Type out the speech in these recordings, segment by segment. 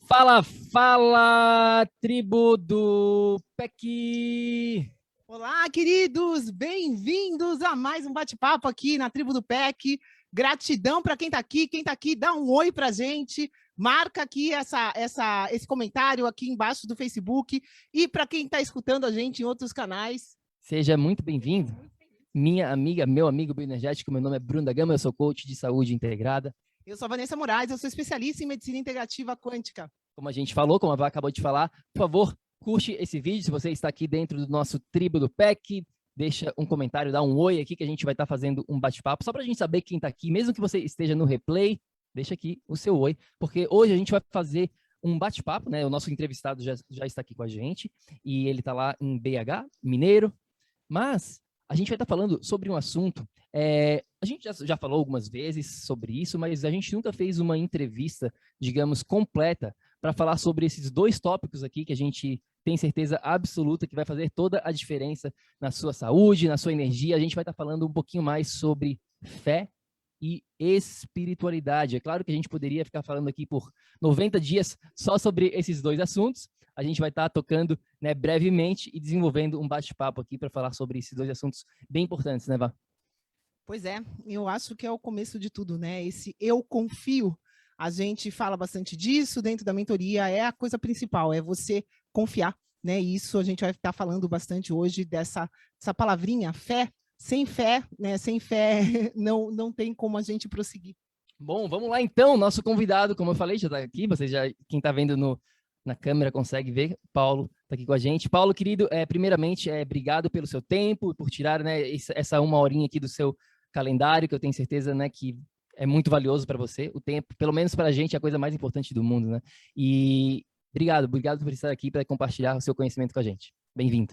Fala, fala, tribo do PEC! Olá, queridos! Bem-vindos a mais um bate-papo aqui na Tribo do PEC. Gratidão para quem está aqui. Quem está aqui, dá um oi para a gente. Marca aqui esse comentário aqui embaixo do Facebook. E para quem está escutando a gente em outros canais. Seja muito bem-vindo. Minha amiga, meu amigo bioenergético, meu nome é Bruno da Gama, eu sou coach de saúde integrada. Eu sou a Vanessa Moraes, eu sou especialista em medicina integrativa quântica. Como a gente falou, como a Vá acabou de falar, por favor, curte esse vídeo. Se você está aqui dentro do nosso tribo do PEC, deixa um comentário, dá um oi aqui que a gente vai estar fazendo um bate-papo, só para a gente saber quem está aqui, mesmo que você esteja no replay, deixa aqui o seu oi, porque hoje a gente vai fazer um bate-papo, né? O nosso entrevistado já está aqui com a gente, e ele está lá em BH, Mineiro, mas a gente vai estar falando sobre um assunto, a gente já falou algumas vezes sobre isso, mas a gente nunca fez uma entrevista, digamos, completa, para falar sobre esses dois tópicos aqui que a gente tem certeza absoluta que vai fazer toda a diferença na sua saúde, na sua energia. A gente vai estar falando um pouquinho mais sobre fé e espiritualidade. É claro que a gente poderia ficar falando aqui por 90 dias só sobre esses dois assuntos. A gente vai estar tocando, né, brevemente e desenvolvendo um bate-papo aqui para falar sobre esses dois assuntos bem importantes, né, Vá? Pois é, eu acho que é o começo de tudo, né? Esse eu confio. A gente fala bastante disso dentro da mentoria, é a coisa principal, é você confiar, né? Isso a gente vai estar falando bastante hoje essa palavrinha, fé. Sem fé, né? Sem fé não tem como a gente prosseguir. Bom, vamos lá então. Nosso convidado, como eu falei, já está aqui. Quem está vendo na câmera consegue ver. Paulo está aqui com a gente. Paulo, querido, primeiramente, obrigado pelo seu tempo, por tirar, né, essa uma horinha aqui do seu calendário, que eu tenho certeza, né, que é muito valioso para você. O tempo, pelo menos para a gente, é a coisa mais importante do mundo, né? E obrigado por estar aqui para compartilhar o seu conhecimento com a gente. Bem-vindo.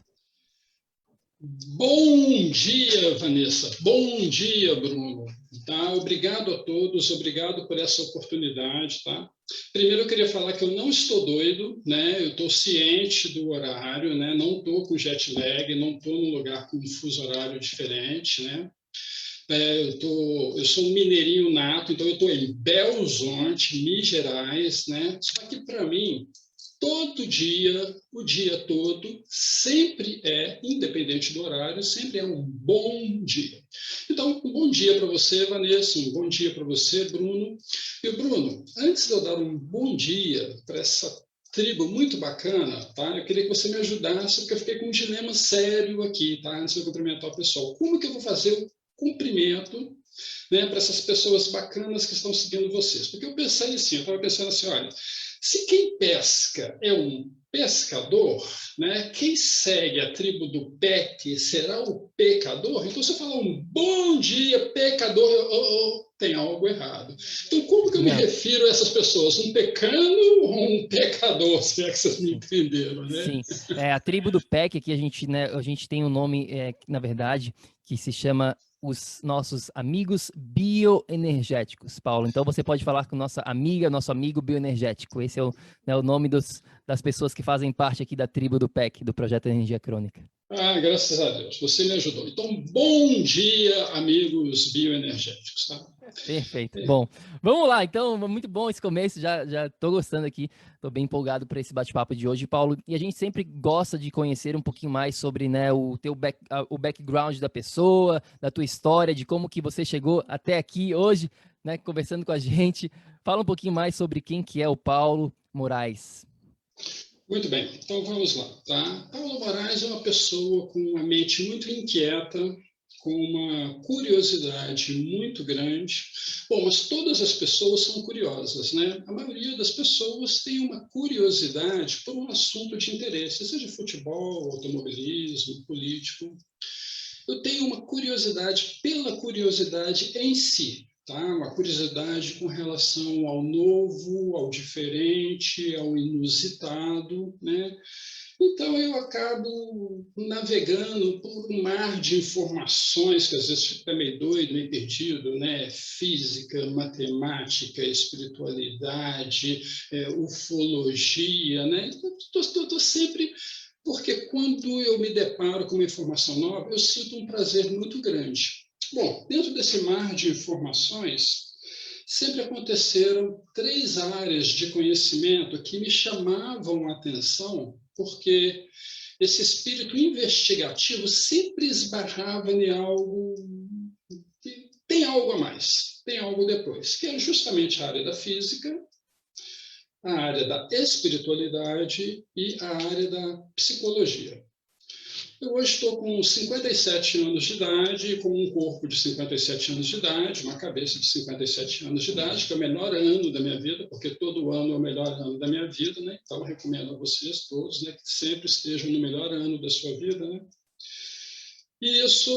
Bom dia, Vanessa. Bom dia, Bruno. Tá? Obrigado a todos, obrigado por essa oportunidade. Tá? Primeiro, eu queria falar que eu não estou doido, né? Eu estou ciente do horário, né? Não estou com jet lag, não estou num lugar com um fuso horário diferente, né? Eu sou um mineirinho nato, então eu estou em Belo Horizonte, Minas Gerais, né? Só que, para mim, todo dia, o dia todo, sempre independente do horário, sempre é um bom dia. Então, um bom dia para você, Vanessa, um bom dia para você, Bruno. E, Bruno, antes de eu dar um bom dia para essa tribo muito bacana, tá? Eu queria que você me ajudasse, porque eu fiquei com um dilema sério aqui, tá? Antes de eu cumprimentar o pessoal. Como que eu vou fazer o cumprimento, né, para essas pessoas bacanas que estão seguindo vocês? Porque eu pensei assim, eu estava pensando assim, olha, se quem pesca é um pescador, né, quem segue a tribo do PEC será o pecador? Então, se eu falar um bom dia, pecador, tem algo errado. Então, como que eu me refiro a essas pessoas? Um pecano ou um pecador, se é que vocês me entenderam, né? Sim, a tribo do PEC aqui, a gente tem um nome, na verdade, que se chama os nossos amigos bioenergéticos, Paulo. Então, você pode falar com nossa amiga, nosso amigo bioenergético. Esse é o nome das pessoas que fazem parte aqui da tribo do PEC, do Projeto Energia Crônica. Ah, graças a Deus, você me ajudou. Então, bom dia, amigos bioenergéticos. Tá? Perfeito. Bom, vamos lá. Então, muito bom esse começo. Já estou gostando aqui. Estou bem empolgado para esse bate-papo de hoje, Paulo. E a gente sempre gosta de conhecer um pouquinho mais sobre, né, o background da pessoa, da tua história, de como que você chegou até aqui hoje, né, conversando com a gente. Fala um pouquinho mais sobre quem que é o Paulo Moraes. Muito bem, então vamos lá. Tá? Paulo Moraes é uma pessoa com uma mente muito inquieta, com uma curiosidade muito grande. Bom, mas todas as pessoas são curiosas, né? A maioria das pessoas tem uma curiosidade por um assunto de interesse, seja futebol, automobilismo, político. Eu tenho uma curiosidade pela curiosidade em si, tá? Uma curiosidade com relação ao novo, ao diferente, ao inusitado, né? Então, eu acabo navegando por um mar de informações, que às vezes fica meio doido, meio perdido, né? Física, matemática, espiritualidade, ufologia, né? Estou sempre... Porque quando eu me deparo com uma informação nova, eu sinto um prazer muito grande. Bom, dentro desse mar de informações, sempre aconteceram 3 áreas de conhecimento que me chamavam a atenção, porque esse espírito investigativo sempre esbarrava em algo que tem algo a mais, tem algo depois, que é justamente a área da física, a área da espiritualidade e a área da psicologia. Eu hoje estou com 57 anos de idade, com um corpo de 57 anos de idade, uma cabeça de 57 anos de idade, que é o melhor ano da minha vida, porque todo ano é o melhor ano da minha vida, né? Então, eu recomendo a vocês todos, né, que sempre estejam no melhor ano da sua vida, né? E isso,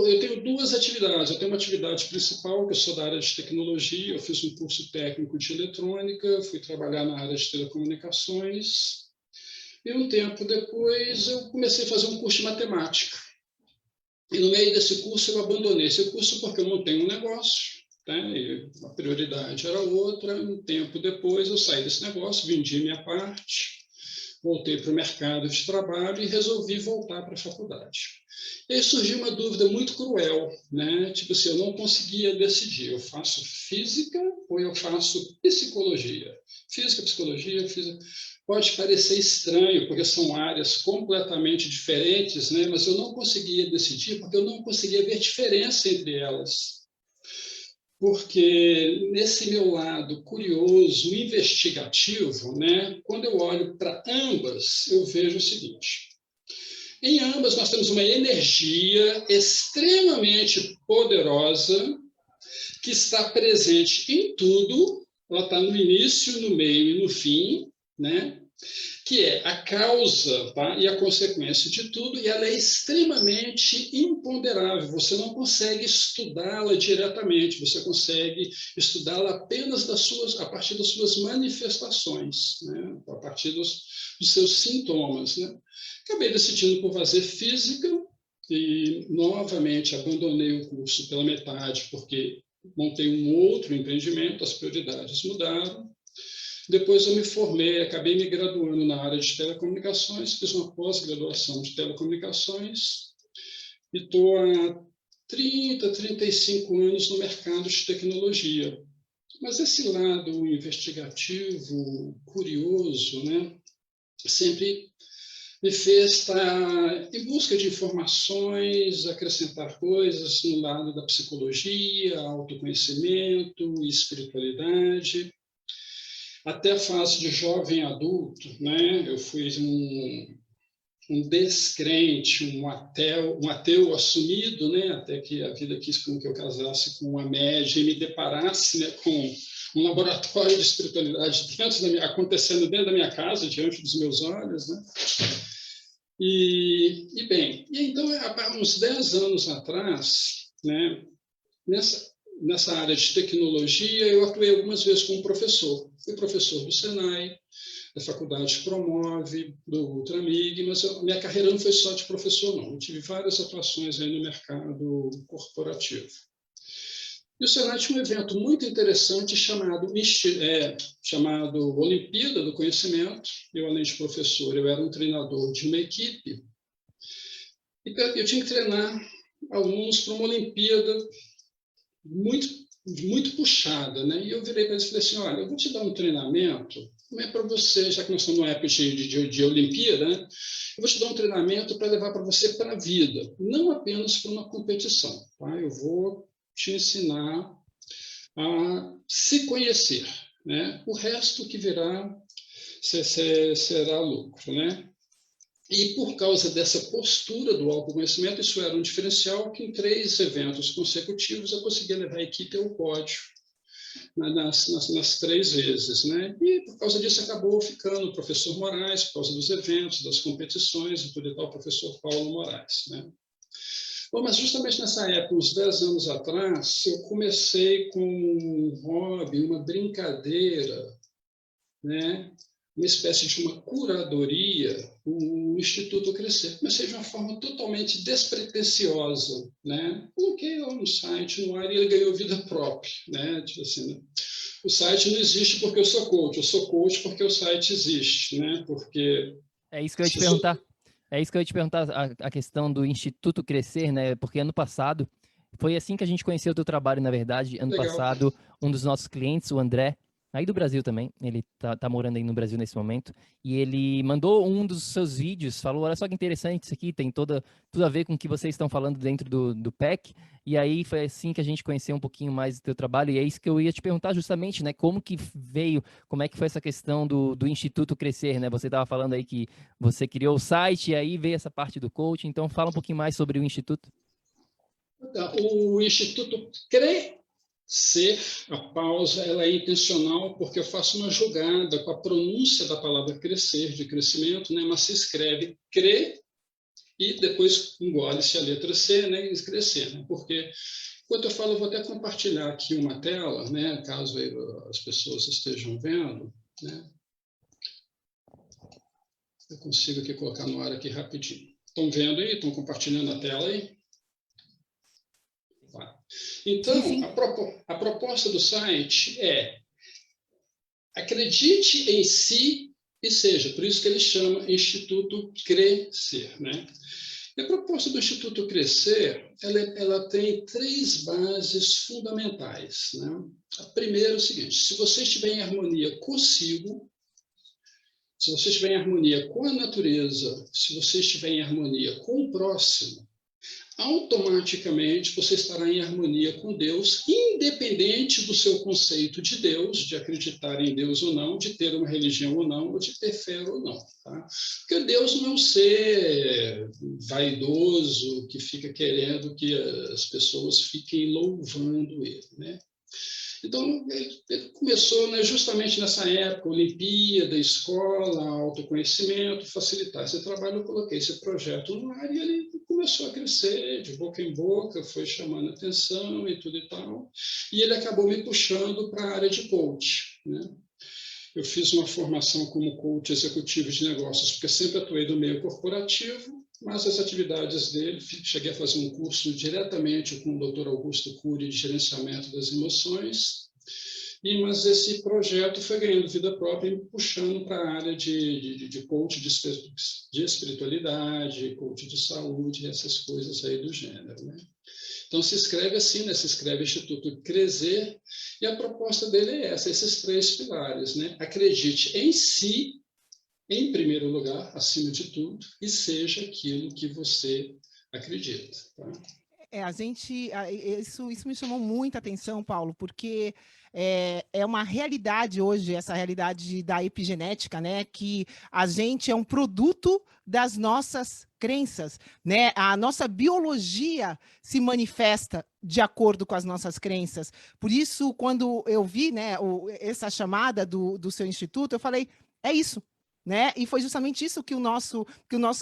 eu tenho 2 atividades. Eu tenho uma atividade principal, que eu sou da área de tecnologia, eu fiz um curso técnico de eletrônica, fui trabalhar na área de telecomunicações, e um tempo depois eu comecei a fazer um curso de matemática. E no meio desse curso eu abandonei esse curso porque eu montei um negócio, né? E a prioridade era outra. Um tempo depois eu saí desse negócio, vendi minha parte, voltei para o mercado de trabalho e resolvi voltar para a faculdade. E aí surgiu uma dúvida muito cruel, né? Tipo assim, eu não conseguia decidir, eu faço física ou eu faço psicologia? Física, psicologia, física... Pode parecer estranho, porque são áreas completamente diferentes, né? Mas eu não conseguia decidir, porque eu não conseguia ver diferença entre elas. Porque nesse meu lado curioso, investigativo, né? Quando eu olho para ambas, eu vejo o seguinte: em ambas nós temos uma energia extremamente poderosa que está presente em tudo, ela está no início, no meio e no fim, né? Que é a causa, tá? E a consequência de tudo, e ela é extremamente imponderável. Você não consegue estudá-la diretamente, você consegue estudá-la apenas a partir das suas manifestações, né? A partir dos seus sintomas, né? Acabei decidindo por fazer física e, novamente, abandonei o curso pela metade, porque montei um outro empreendimento, as prioridades mudaram. Depois eu me formei, acabei me graduando na área de telecomunicações, fiz uma pós-graduação de telecomunicações e estou há 35 anos no mercado de tecnologia. Mas esse lado investigativo, curioso, né, sempre me fez estar em busca de informações, acrescentar coisas no lado da psicologia, autoconhecimento, espiritualidade. Até a fase de jovem adulto, né? Eu fui um descrente, um ateu assumido, né? Até que a vida quis com que eu casasse com uma média e me deparasse, né, com um laboratório de espiritualidade acontecendo dentro da minha casa, diante dos meus olhos, né? E então, há uns 10 anos atrás, né, nessa área de tecnologia, eu atuei algumas vezes como professor. Fui professor do Senai, da Faculdade Promove, do Ultramig, mas minha carreira não foi só de professor, não. Eu tive várias atuações aí no mercado corporativo. E o Senai tinha um evento muito interessante chamado Olimpíada do Conhecimento. Eu, além de professor, eu era um treinador de uma equipe. E eu tinha que treinar alunos para uma Olimpíada muito puxada, né? E eu virei para eles e falei assim: olha, eu vou te dar um treinamento, não é para você, já que nós estamos numa época de Olimpíada, né? Eu vou te dar um treinamento para levar para você para a vida, não apenas para uma competição, tá? Eu vou te ensinar a se conhecer, né? O resto que virá será lucro, né? E por causa dessa postura do autoconhecimento, isso era um diferencial que em 3 eventos consecutivos eu conseguia levar a equipe ao pódio nas 3 vezes, né? E por causa disso acabou ficando o professor Moraes, por causa dos eventos, das competições e tudo e tal, o professor Paulo Moraes, né? Bom, mas justamente nessa época, uns 10 anos atrás, eu comecei com um hobby, uma brincadeira, né? Uma espécie de uma curadoria, o Instituto Crescer. Comecei de uma forma totalmente despretensiosa, né? Coloquei lá no site, no ar, e ele ganhou vida própria, né? Tipo assim, né? O site não existe porque eu sou coach porque o site existe, né? Porque... É isso que eu ia te perguntar. É isso que eu ia te perguntar, a questão do Instituto Crescer, né? Porque ano passado Foi assim que a gente conheceu o teu trabalho, na verdade. Ano Legal. passado, um dos nossos clientes, o André, aí do Brasil também, ele tá morando aí no Brasil nesse momento, e ele mandou um dos seus vídeos, falou, olha só que interessante isso aqui, tem tudo a ver com o que vocês estão falando dentro do PEC, e aí foi assim que a gente conheceu um pouquinho mais do teu trabalho, e é isso que eu ia te perguntar justamente, né, como que veio, como é que foi essa questão do Instituto Crescer, né, você estava falando aí que você criou o site, e aí veio essa parte do coaching, então fala um pouquinho mais sobre o Instituto. O Instituto Crescer, a pausa, ela é intencional porque eu faço uma jogada com a pronúncia da palavra crescer, de crescimento, né? Mas se escreve cre e depois engole-se a letra C, né? E crescer, né? Porque, enquanto eu falo, eu vou até compartilhar aqui uma tela, né? Caso as pessoas estejam vendo, né? Eu consigo aqui colocar no ar aqui rapidinho. Estão vendo aí? Estão compartilhando a tela aí? Então, Sim. a proposta do site é acredite em si e seja, por isso que ele chama Instituto Crescer, né? E a proposta do Instituto Crescer, ela tem 3 bases fundamentais, né? A primeira é o seguinte, se você estiver em harmonia consigo, se você estiver em harmonia com a natureza, se você estiver em harmonia com o próximo, automaticamente você estará em harmonia com Deus, independente do seu conceito de Deus, de acreditar em Deus ou não, de ter uma religião ou não, ou de ter fé ou não. Tá? Porque Deus não é um ser vaidoso que fica querendo que as pessoas fiquem louvando ele, né? Então, ele começou, né, justamente nessa época, Olimpíada, escola, autoconhecimento, facilitar esse trabalho. Eu coloquei esse projeto no ar e ele começou a crescer de boca em boca, foi chamando atenção e tudo e tal. E ele acabou me puxando para a área de coach, né? Eu fiz uma formação como coach executivo de negócios, porque sempre atuei no meio corporativo, mas as atividades dele, cheguei a fazer um curso diretamente com o Dr. Augusto Cury de gerenciamento das emoções, mas esse projeto foi ganhando vida própria e me puxando para a área de coach de espiritualidade, coach de saúde, essas coisas aí do gênero, né? Então, se escreve assim, né? Se escreve Instituto Crescer, e a proposta dele é essa, esses 3 pilares, né? Acredite em si, em primeiro lugar, acima de tudo, e seja aquilo que você acredita. Tá? Isso me chamou muita atenção, Paulo, porque é uma realidade hoje, essa realidade da epigenética, né? Que a gente é um produto das nossas crenças, né? A nossa biologia se manifesta de acordo com as nossas crenças. Por isso, quando eu vi, né, essa chamada do seu instituto, eu falei, é isso. Né? E foi justamente isso que o nosso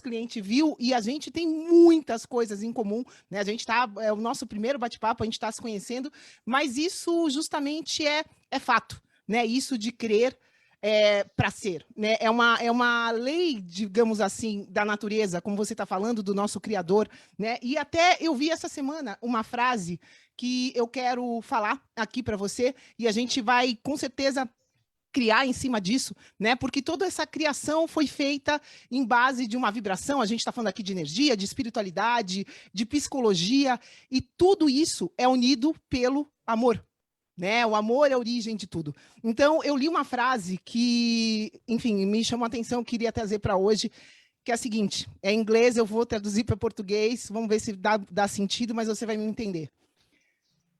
cliente viu, e a gente tem muitas coisas em comum, né? A gente é o nosso primeiro bate-papo, a gente está se conhecendo, mas isso justamente é fato, né? Isso de crer para ser, né? É uma lei, digamos assim, da natureza, como você está falando, do nosso Criador, né? E até eu vi essa semana uma frase que eu quero falar aqui para você, e a gente vai, com certeza, criar em cima disso, né? Porque toda essa criação foi feita em base de uma vibração. A gente está falando aqui de energia, de espiritualidade, de psicologia, e tudo isso é unido pelo amor, né? O amor é a origem de tudo. Então, eu li uma frase que, enfim, me chamou a atenção, queria trazer para hoje, que é a seguinte, é em inglês, eu vou traduzir para português, vamos ver se dá sentido, mas você vai me entender.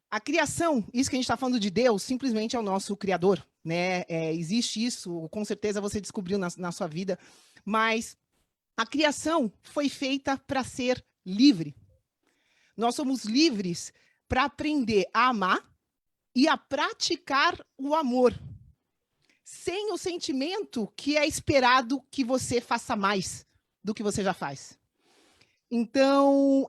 A criação, isso que a gente está falando de Deus, simplesmente é o nosso Criador, né? Existe isso, com certeza você descobriu na sua vida, mas a criação foi feita para ser livre. Nós somos livres para aprender a amar e a praticar o amor, sem o sentimento que é esperado que você faça mais do que você já faz. Então,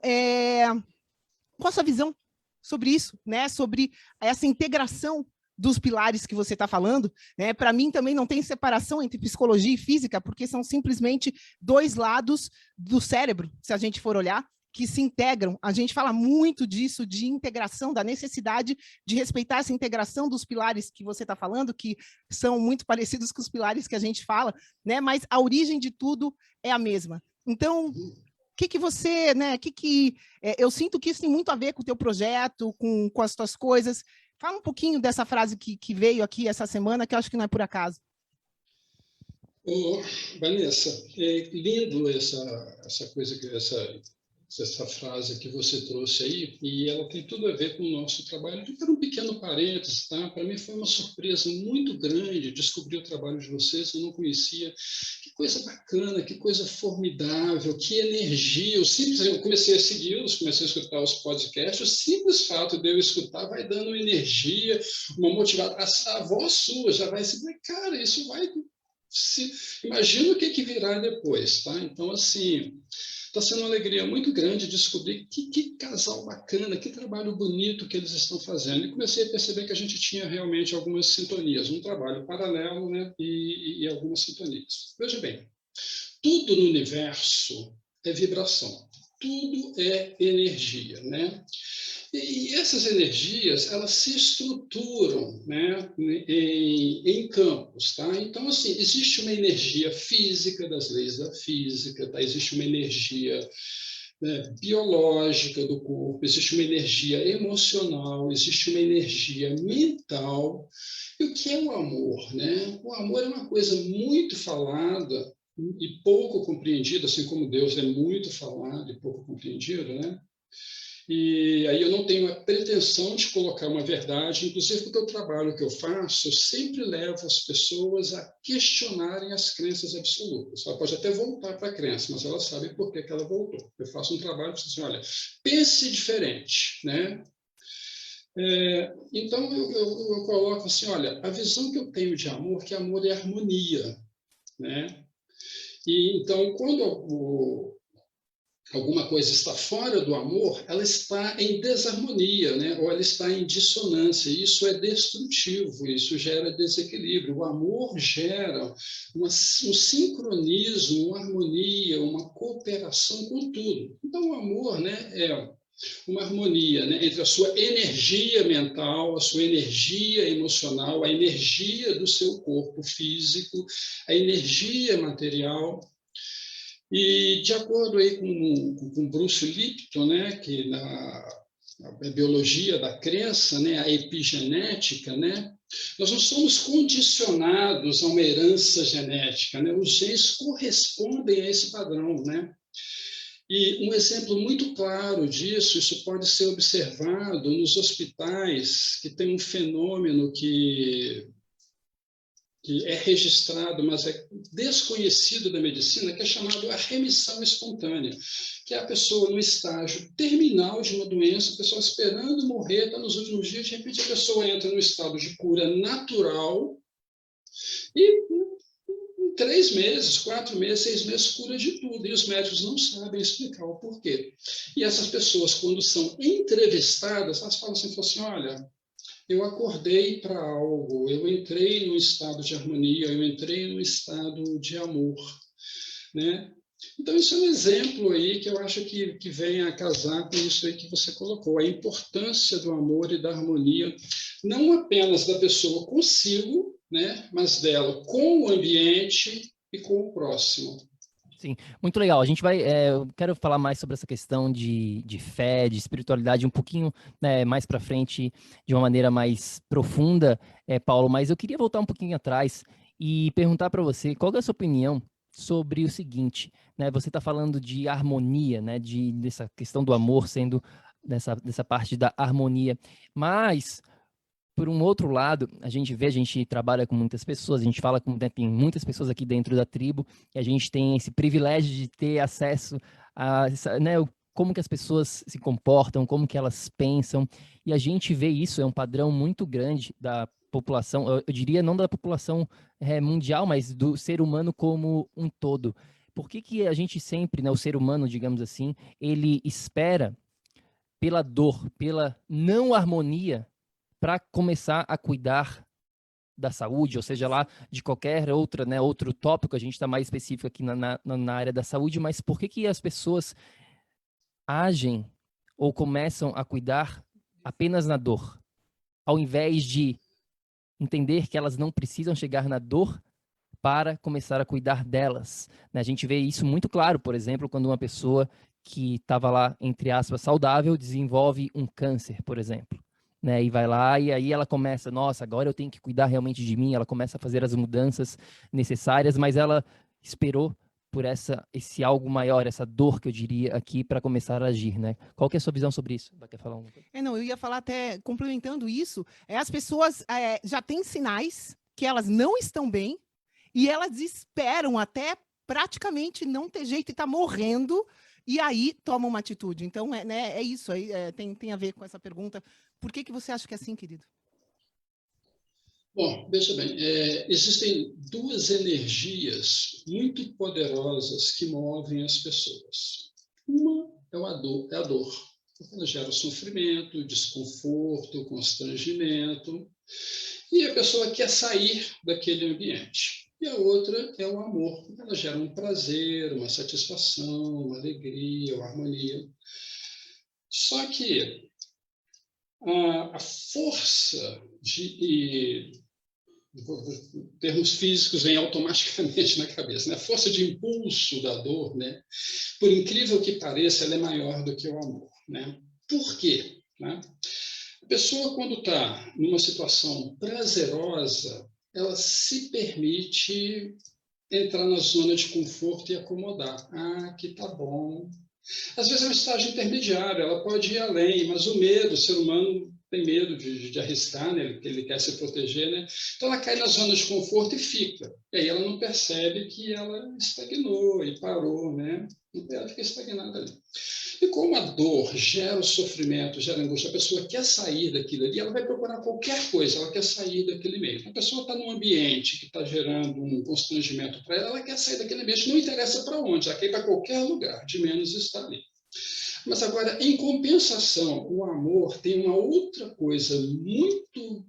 qual a sua visão sobre isso, né? Sobre essa integração dos pilares que você está falando, né? Para mim também não tem separação entre psicologia e física, porque são simplesmente 2 lados do cérebro, se a gente for olhar, que se integram. A gente fala muito disso, de integração, da necessidade de respeitar essa integração dos pilares que você está falando, que são muito parecidos com os pilares que a gente fala, né? Mas a origem de tudo é a mesma. Então, que você, né? Eu sinto que isso tem muito a ver com o teu projeto, com as tuas coisas. Fala um pouquinho dessa frase que veio aqui essa semana, que eu acho que não é por acaso. Ô, Vanessa, é lindo essa coisa, essa frase que você trouxe aí, e ela tem tudo a ver com o nosso trabalho. Eu quero um pequeno parênteses, tá? Para mim foi uma surpresa muito grande descobrir o trabalho de vocês, eu não conhecia. Que coisa bacana, que coisa formidável, que energia. Eu comecei a segui-los, comecei a escutar os podcasts, o simples fato de eu escutar vai dando energia, uma motivação. A voz sua já vai se... Cara, isso vai... Imagina o que virá depois, tá? Então, assim, está sendo uma alegria muito grande descobrir que casal bacana, que trabalho bonito que eles estão fazendo. E comecei a perceber que a gente tinha realmente algumas sintonias, um trabalho paralelo, né? E algumas sintonias. Veja bem, tudo no universo é vibração, tudo é energia, né? E essas energias, elas se estruturam, né, em campos, tá? Então, assim, existe uma energia física das leis da física, tá? Existe uma energia, né, biológica do corpo, existe uma energia emocional, existe uma energia mental. E o que é o amor, né? O amor é uma coisa muito falada e pouco compreendida, assim como Deus é muito falado e pouco compreendido, né? E aí eu não tenho a pretensão de colocar uma verdade, inclusive porque o trabalho que eu faço, eu sempre levo as pessoas a questionarem as crenças absolutas. Ela pode até voltar para a crença, mas ela sabe por que ela voltou. Eu faço um trabalho que diz assim, olha, pense diferente, né? Então eu coloco assim, olha, a visão que eu tenho de amor, que amor é harmonia, né? E então quando alguma coisa está fora do amor, ela está em desarmonia, né? Ou ela está em dissonância. Isso é destrutivo, isso gera desequilíbrio. O amor gera um sincronismo, uma harmonia, uma cooperação com tudo. Então, o amor, né, é uma harmonia, né, entre a sua energia mental, a sua energia emocional, a energia do seu corpo físico, a energia material. E de acordo aí com Bruce Lipton, né, que na biologia da crença, né, a epigenética, né, nós não somos condicionados a uma herança genética, né, os genes correspondem a esse padrão, né. E um exemplo muito claro disso, isso pode ser observado nos hospitais, que tem um fenômeno que é registrado, mas é desconhecido da medicina, que é chamado a remissão espontânea, que é a pessoa no estágio terminal de uma doença, a pessoa esperando morrer, está nos últimos dias, de repente a pessoa entra no estado de cura natural e em 3 meses, 4 meses, 6 meses, cura de tudo, e os médicos não sabem explicar o porquê. E essas pessoas, quando são entrevistadas, elas falam assim, olha, eu acordei para algo, eu entrei num estado de harmonia, eu entrei num estado de amor, né? Então, isso é um exemplo aí que eu acho que vem a casar com isso aí que você colocou, a importância do amor e da harmonia, não apenas da pessoa consigo, né, mas dela com o ambiente e com o próximo. Sim, muito legal. A gente vai. Eu quero falar mais sobre essa questão de fé, de espiritualidade, um pouquinho, né, mais para frente, de uma maneira mais profunda, Paulo. Mas eu queria voltar um pouquinho atrás e perguntar para você qual é a sua opinião sobre o seguinte, né? Você está falando de harmonia, né? Dessa questão do amor sendo dessa parte da harmonia, mas por um outro lado, a gente trabalha com muitas pessoas, a gente fala com, né, tem muitas pessoas aqui dentro da tribo, e a gente tem esse privilégio de ter acesso a, né, como que as pessoas se comportam, como que elas pensam, e a gente vê isso, é um padrão muito grande da população, eu diria não da população mundial, mas do ser humano como um todo. Por que a gente sempre, né, o ser humano, digamos assim, ele espera pela dor, pela não harmonia, para começar a cuidar da saúde, ou seja lá, de qualquer outra, né, outro tópico, a gente está mais específico aqui na área da saúde, mas por que as pessoas agem ou começam a cuidar apenas na dor, ao invés de entender que elas não precisam chegar na dor para começar a cuidar delas, né? A gente vê isso muito claro, por exemplo, quando uma pessoa que estava lá, entre aspas, saudável, desenvolve um câncer, por exemplo. Né, e vai lá e aí ela começa, nossa, agora eu tenho que cuidar realmente de mim, ela começa a fazer as mudanças necessárias, mas ela esperou por esse algo maior, essa dor que eu diria aqui, para começar a agir, né? Qual que é a sua visão sobre isso? Quer falar uma coisa? Não, eu ia falar até, complementando isso, as pessoas já têm sinais que elas não estão bem e elas esperam até praticamente não ter jeito e estar morrendo, e aí tomam uma atitude. Então, é isso, tem a ver com essa pergunta. Por que você acha que é assim, querido? Bom, veja bem, existem duas energias muito poderosas que movem as pessoas. Uma é a dor, porque ela gera sofrimento, desconforto, constrangimento, e a pessoa quer sair daquele ambiente. E a outra é o amor, ela gera um prazer, uma satisfação, uma alegria, uma harmonia. Só que a força termos físicos vêm automaticamente na cabeça, né? A força de impulso da dor, né? Por incrível que pareça, ela é maior do que o amor, né? Por quê? Né? A pessoa, quando está numa situação prazerosa, ela se permite entrar na zona de conforto e acomodar. Ah, aqui tá bom. Às vezes é um estágio intermediário, ela pode ir além, mas o medo, o ser humano tem medo de arriscar, né? Ele quer se proteger, né? Então ela cai na zona de conforto e fica. E aí ela não percebe que ela estagnou e parou, né? Ela fica estagnada ali. E como a dor gera o sofrimento, gera a angústia, a pessoa quer sair daquilo ali, ela vai procurar qualquer coisa, ela quer sair daquele meio. A pessoa está num ambiente que está gerando um constrangimento para ela, ela quer sair daquele ambiente, não interessa para onde, ela quer ir para qualquer lugar, de menos estar ali. Mas agora, em compensação, o amor tem uma outra coisa muito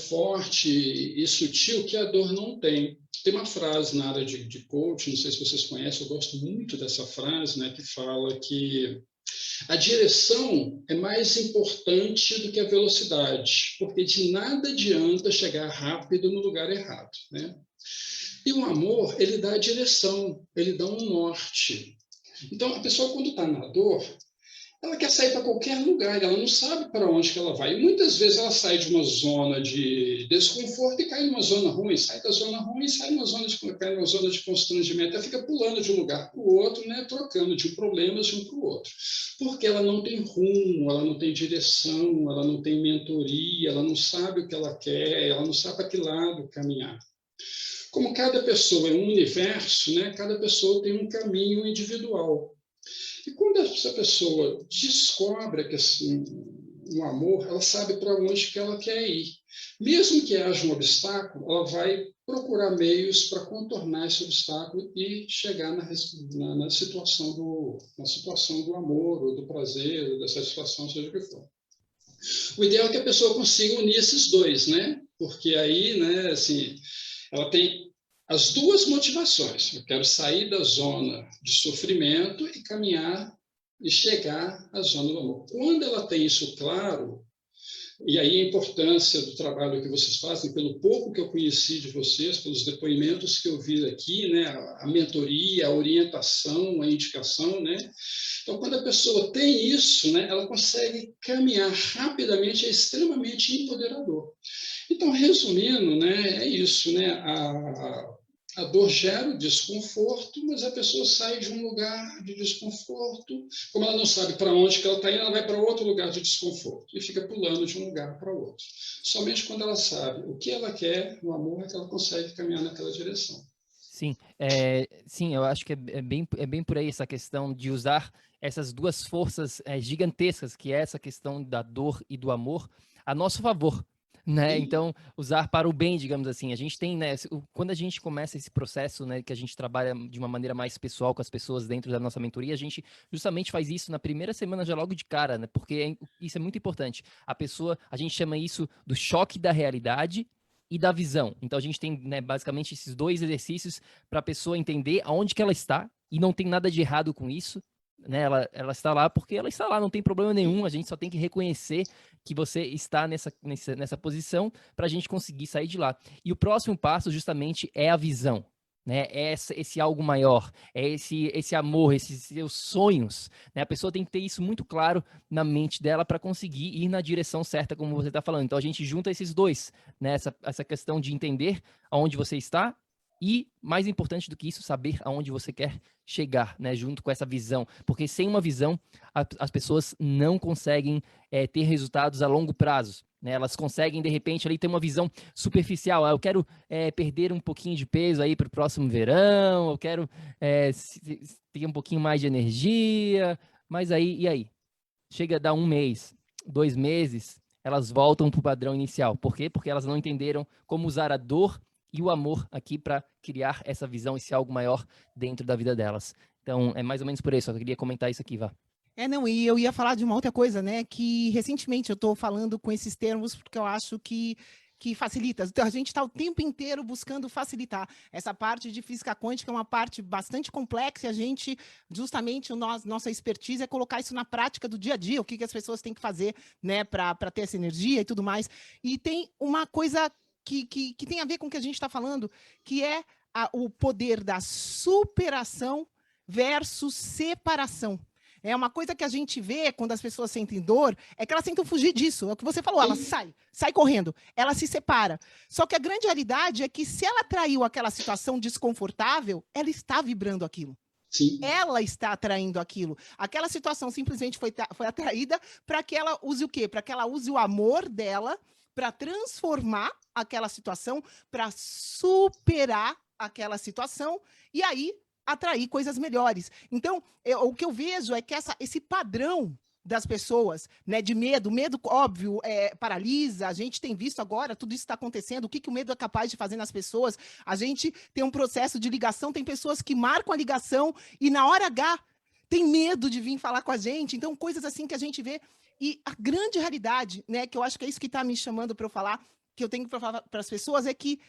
forte e sutil que a dor não tem. Tem uma frase na área de coaching, não sei se vocês conhecem, eu gosto muito dessa frase, né, que fala que a direção é mais importante do que a velocidade, porque de nada adianta chegar rápido no lugar errado, né? E o amor, ele dá a direção, ele dá um norte. Então, a pessoa, quando está na dor, ela quer sair para qualquer lugar, ela não sabe para onde que ela vai. E muitas vezes ela sai de uma zona de desconforto e cai numa zona ruim, sai da zona ruim e cai numa zona de constrangimento. Ela fica pulando de um lugar para o outro, né, trocando de problemas de um para o outro. Porque ela não tem rumo, ela não tem direção, ela não tem mentoria, ela não sabe o que ela quer, ela não sabe para que lado caminhar. Como cada pessoa é um universo, né, cada pessoa tem um caminho individual. E quando essa pessoa descobre que assim, um amor, ela sabe para onde que ela quer ir. Mesmo que haja um obstáculo, ela vai procurar meios para contornar esse obstáculo e chegar na situação do amor, ou do prazer, ou da satisfação, seja o que for. O ideal é que a pessoa consiga unir esses dois, né? Porque aí, né, assim, ela tem as duas motivações. Eu quero sair da zona de sofrimento e caminhar e chegar à zona do amor. Quando ela tem isso claro, e aí a importância do trabalho que vocês fazem, pelo pouco que eu conheci de vocês, pelos depoimentos que eu vi aqui, né, a mentoria, a orientação, a indicação, né? Então, quando a pessoa tem isso, né, ela consegue caminhar rapidamente, é extremamente empoderador. Então, resumindo, né, é isso, né? A dor gera o desconforto, mas a pessoa sai de um lugar de desconforto. Como ela não sabe para onde que ela está indo, ela vai para outro lugar de desconforto e fica pulando de um lugar para outro. Somente quando ela sabe o que ela quer no amor é que ela consegue caminhar naquela direção. Sim, sim, eu acho que é bem por aí essa questão de usar essas duas forças gigantescas, que é essa questão da dor e do amor, a nosso favor. Né? Então, usar para o bem, digamos assim. A gente tem, né, quando a gente começa esse processo, né, que a gente trabalha de uma maneira mais pessoal com as pessoas dentro da nossa mentoria, a gente justamente faz isso na primeira semana já logo de cara, né? Porque isso é muito importante. A gente chama isso do choque da realidade e da visão. Então, a gente tem, né, basicamente esses dois exercícios para a pessoa entender aonde que ela está e não tem nada de errado com isso. né? Ela está lá porque ela está lá, não tem problema nenhum, a gente só tem que reconhecer que você está nessa posição para a gente conseguir sair de lá. E o próximo passo justamente é a visão, né? É esse algo maior, é esse amor, esses seus sonhos, né? A pessoa tem que ter isso muito claro na mente dela para conseguir ir na direção certa, como você está falando. Então a gente junta esses dois, né? Essa questão de entender aonde você está e, mais importante do que isso, saber aonde você quer chegar, né? Junto com essa visão. Porque sem uma visão, as pessoas não conseguem ter resultados a longo prazo. Né? Elas conseguem, de repente, ali ter uma visão superficial. Eu quero perder um pouquinho de peso aí para o próximo verão, eu quero ter um pouquinho mais de energia, mas aí, e aí? Chega a dar 1 mês, 2 meses, elas voltam para o padrão inicial. Por quê? Porque elas não entenderam como usar a dor e o amor aqui para criar essa visão, esse algo maior dentro da vida delas. Então, é mais ou menos por isso. Eu queria comentar isso aqui, Vá. Não, e eu ia falar de uma outra coisa, né? Que recentemente eu estou falando com esses termos porque eu acho que facilita. Então, a gente está o tempo inteiro buscando facilitar. Essa parte de física quântica é uma parte bastante complexa e a gente, justamente, nossa expertise é colocar isso na prática do dia a dia, o que as pessoas têm que fazer, né, para ter essa energia e tudo mais. E tem uma coisa que tem a ver com o que a gente está falando, que é o poder da superação versus separação. É uma coisa que a gente vê quando as pessoas sentem dor, é que elas tentam fugir disso. É o que você falou, ela sai correndo, ela se separa. Só que a grande realidade é que se ela atraiu aquela situação desconfortável, ela está vibrando aquilo. Sim. Ela está atraindo aquilo. Aquela situação simplesmente foi atraída para que ela use o quê? Para que ela use o amor dela para transformar aquela situação, para superar aquela situação, e aí atrair coisas melhores. Então, o que eu vejo é que esse padrão das pessoas, né, de medo, óbvio, paralisa, a gente tem visto agora, tudo isso está acontecendo, o que o medo é capaz de fazer nas pessoas, a gente tem um processo de ligação, tem pessoas que marcam a ligação e na hora H tem medo de vir falar com a gente, então coisas assim que a gente vê, e a grande realidade, né, que eu acho que é isso que está me chamando para eu falar, que eu tenho para falar para as pessoas, é que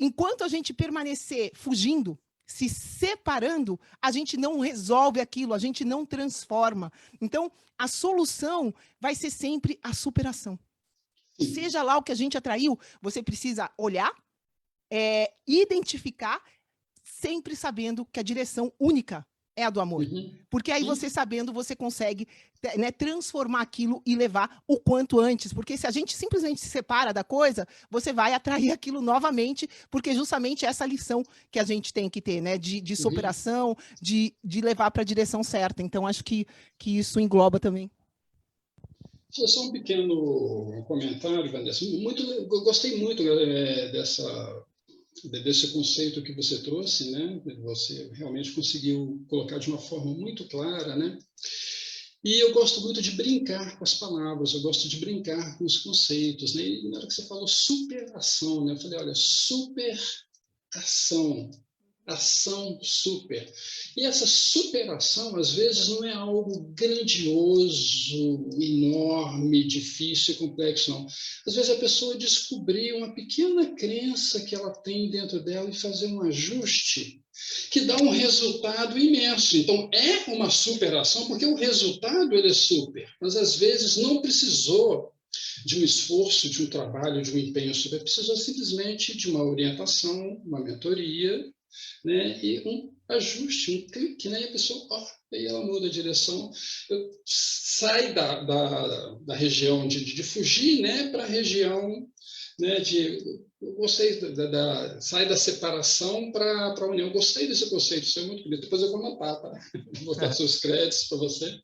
enquanto a gente permanecer fugindo, se separando, a gente não resolve aquilo, a gente não transforma. Então, a solução vai ser sempre a superação. Seja lá o que a gente atraiu, você precisa olhar, identificar, sempre sabendo que a direção única é a do amor. Porque aí você sabendo, você consegue, né, transformar aquilo e levar o quanto antes. Porque se a gente simplesmente se separa da coisa, você vai atrair aquilo novamente, porque justamente essa lição que a gente tem que ter, né, de superação, de levar para a direção certa. Então, acho que isso engloba também. Só um pequeno comentário, Vanessa. Eu gostei muito desse conceito que você trouxe, né? Você realmente conseguiu colocar de uma forma muito clara, né? E eu gosto muito de brincar com as palavras, eu gosto de brincar com os conceitos, né? E na hora que você falou superação, né? Eu falei, olha, superação, ação super. E essa superação, às vezes, não é algo grandioso, enorme, difícil e complexo, não. Às vezes a pessoa descobrir uma pequena crença que ela tem dentro dela e fazer um ajuste que dá um resultado imenso. Então, é uma superação, porque o resultado ele é super, mas às vezes não precisou de um esforço, de um trabalho, de um empenho super, precisou simplesmente de uma orientação, uma mentoria, né? E um ajuste, um clique, né? E a pessoa, aí ela muda a direção, sai da região de fugir, né? Para a região, né? Eu gostei sai da separação para a união. Eu gostei desse conceito, isso é muito bonito. Depois eu vou anotar, tá? Vou botar seus créditos para você.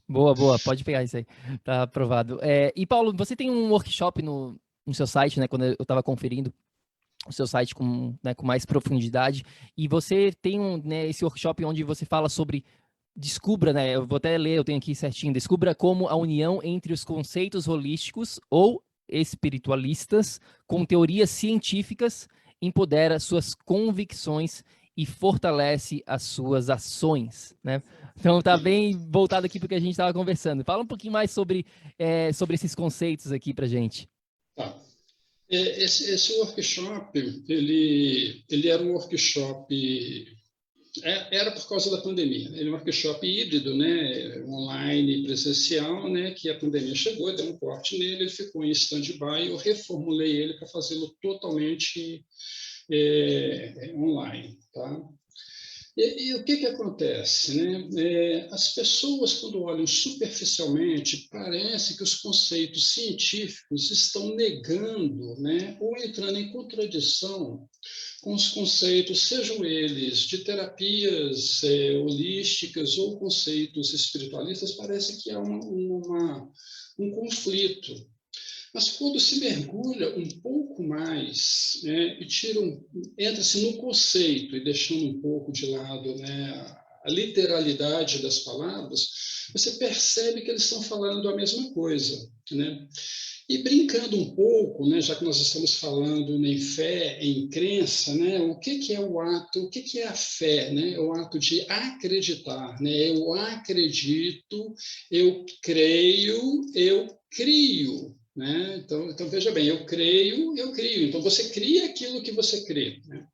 Boa, pode pegar isso aí, tá aprovado. E Paulo, você tem um workshop no seu site, né? Quando eu estava conferindo o seu site com mais profundidade, e você tem esse workshop onde você fala sobre descubra, né? Eu vou até ler, eu tenho aqui certinho, descubra como a união entre os conceitos holísticos ou espiritualistas com teorias científicas empodera suas convicções e fortalece as suas ações, né? Então tá bem voltado aqui para o que a gente estava conversando. Fala um pouquinho mais sobre esses conceitos aqui para gente. Tá. Esse workshop, ele era um workshop era por causa da pandemia. Ele é um workshop híbrido, né, online e presencial, né, que a pandemia chegou, deu um corte nele, ele ficou em stand-by, eu reformulei ele para fazê-lo totalmente online, tá? E o que acontece, né? As pessoas, quando olham superficialmente, parece que os conceitos científicos estão negando, né, ou entrando em contradição com os conceitos, sejam eles de terapias holísticas ou conceitos espiritualistas. Parece que há um conflito. Mas quando se mergulha um pouco mais, né, e entra-se no conceito e deixando um pouco de lado, né, a literalidade das palavras, você percebe que eles estão falando a mesma coisa, né? E brincando um pouco, né, já que nós estamos falando em fé, em crença, né, o que é o ato, o que é a fé? Né? É o ato de acreditar. Né? Eu acredito, eu creio, eu crio. Né? Então, veja bem, eu creio, eu crio. Então, você cria aquilo que você crê. Né?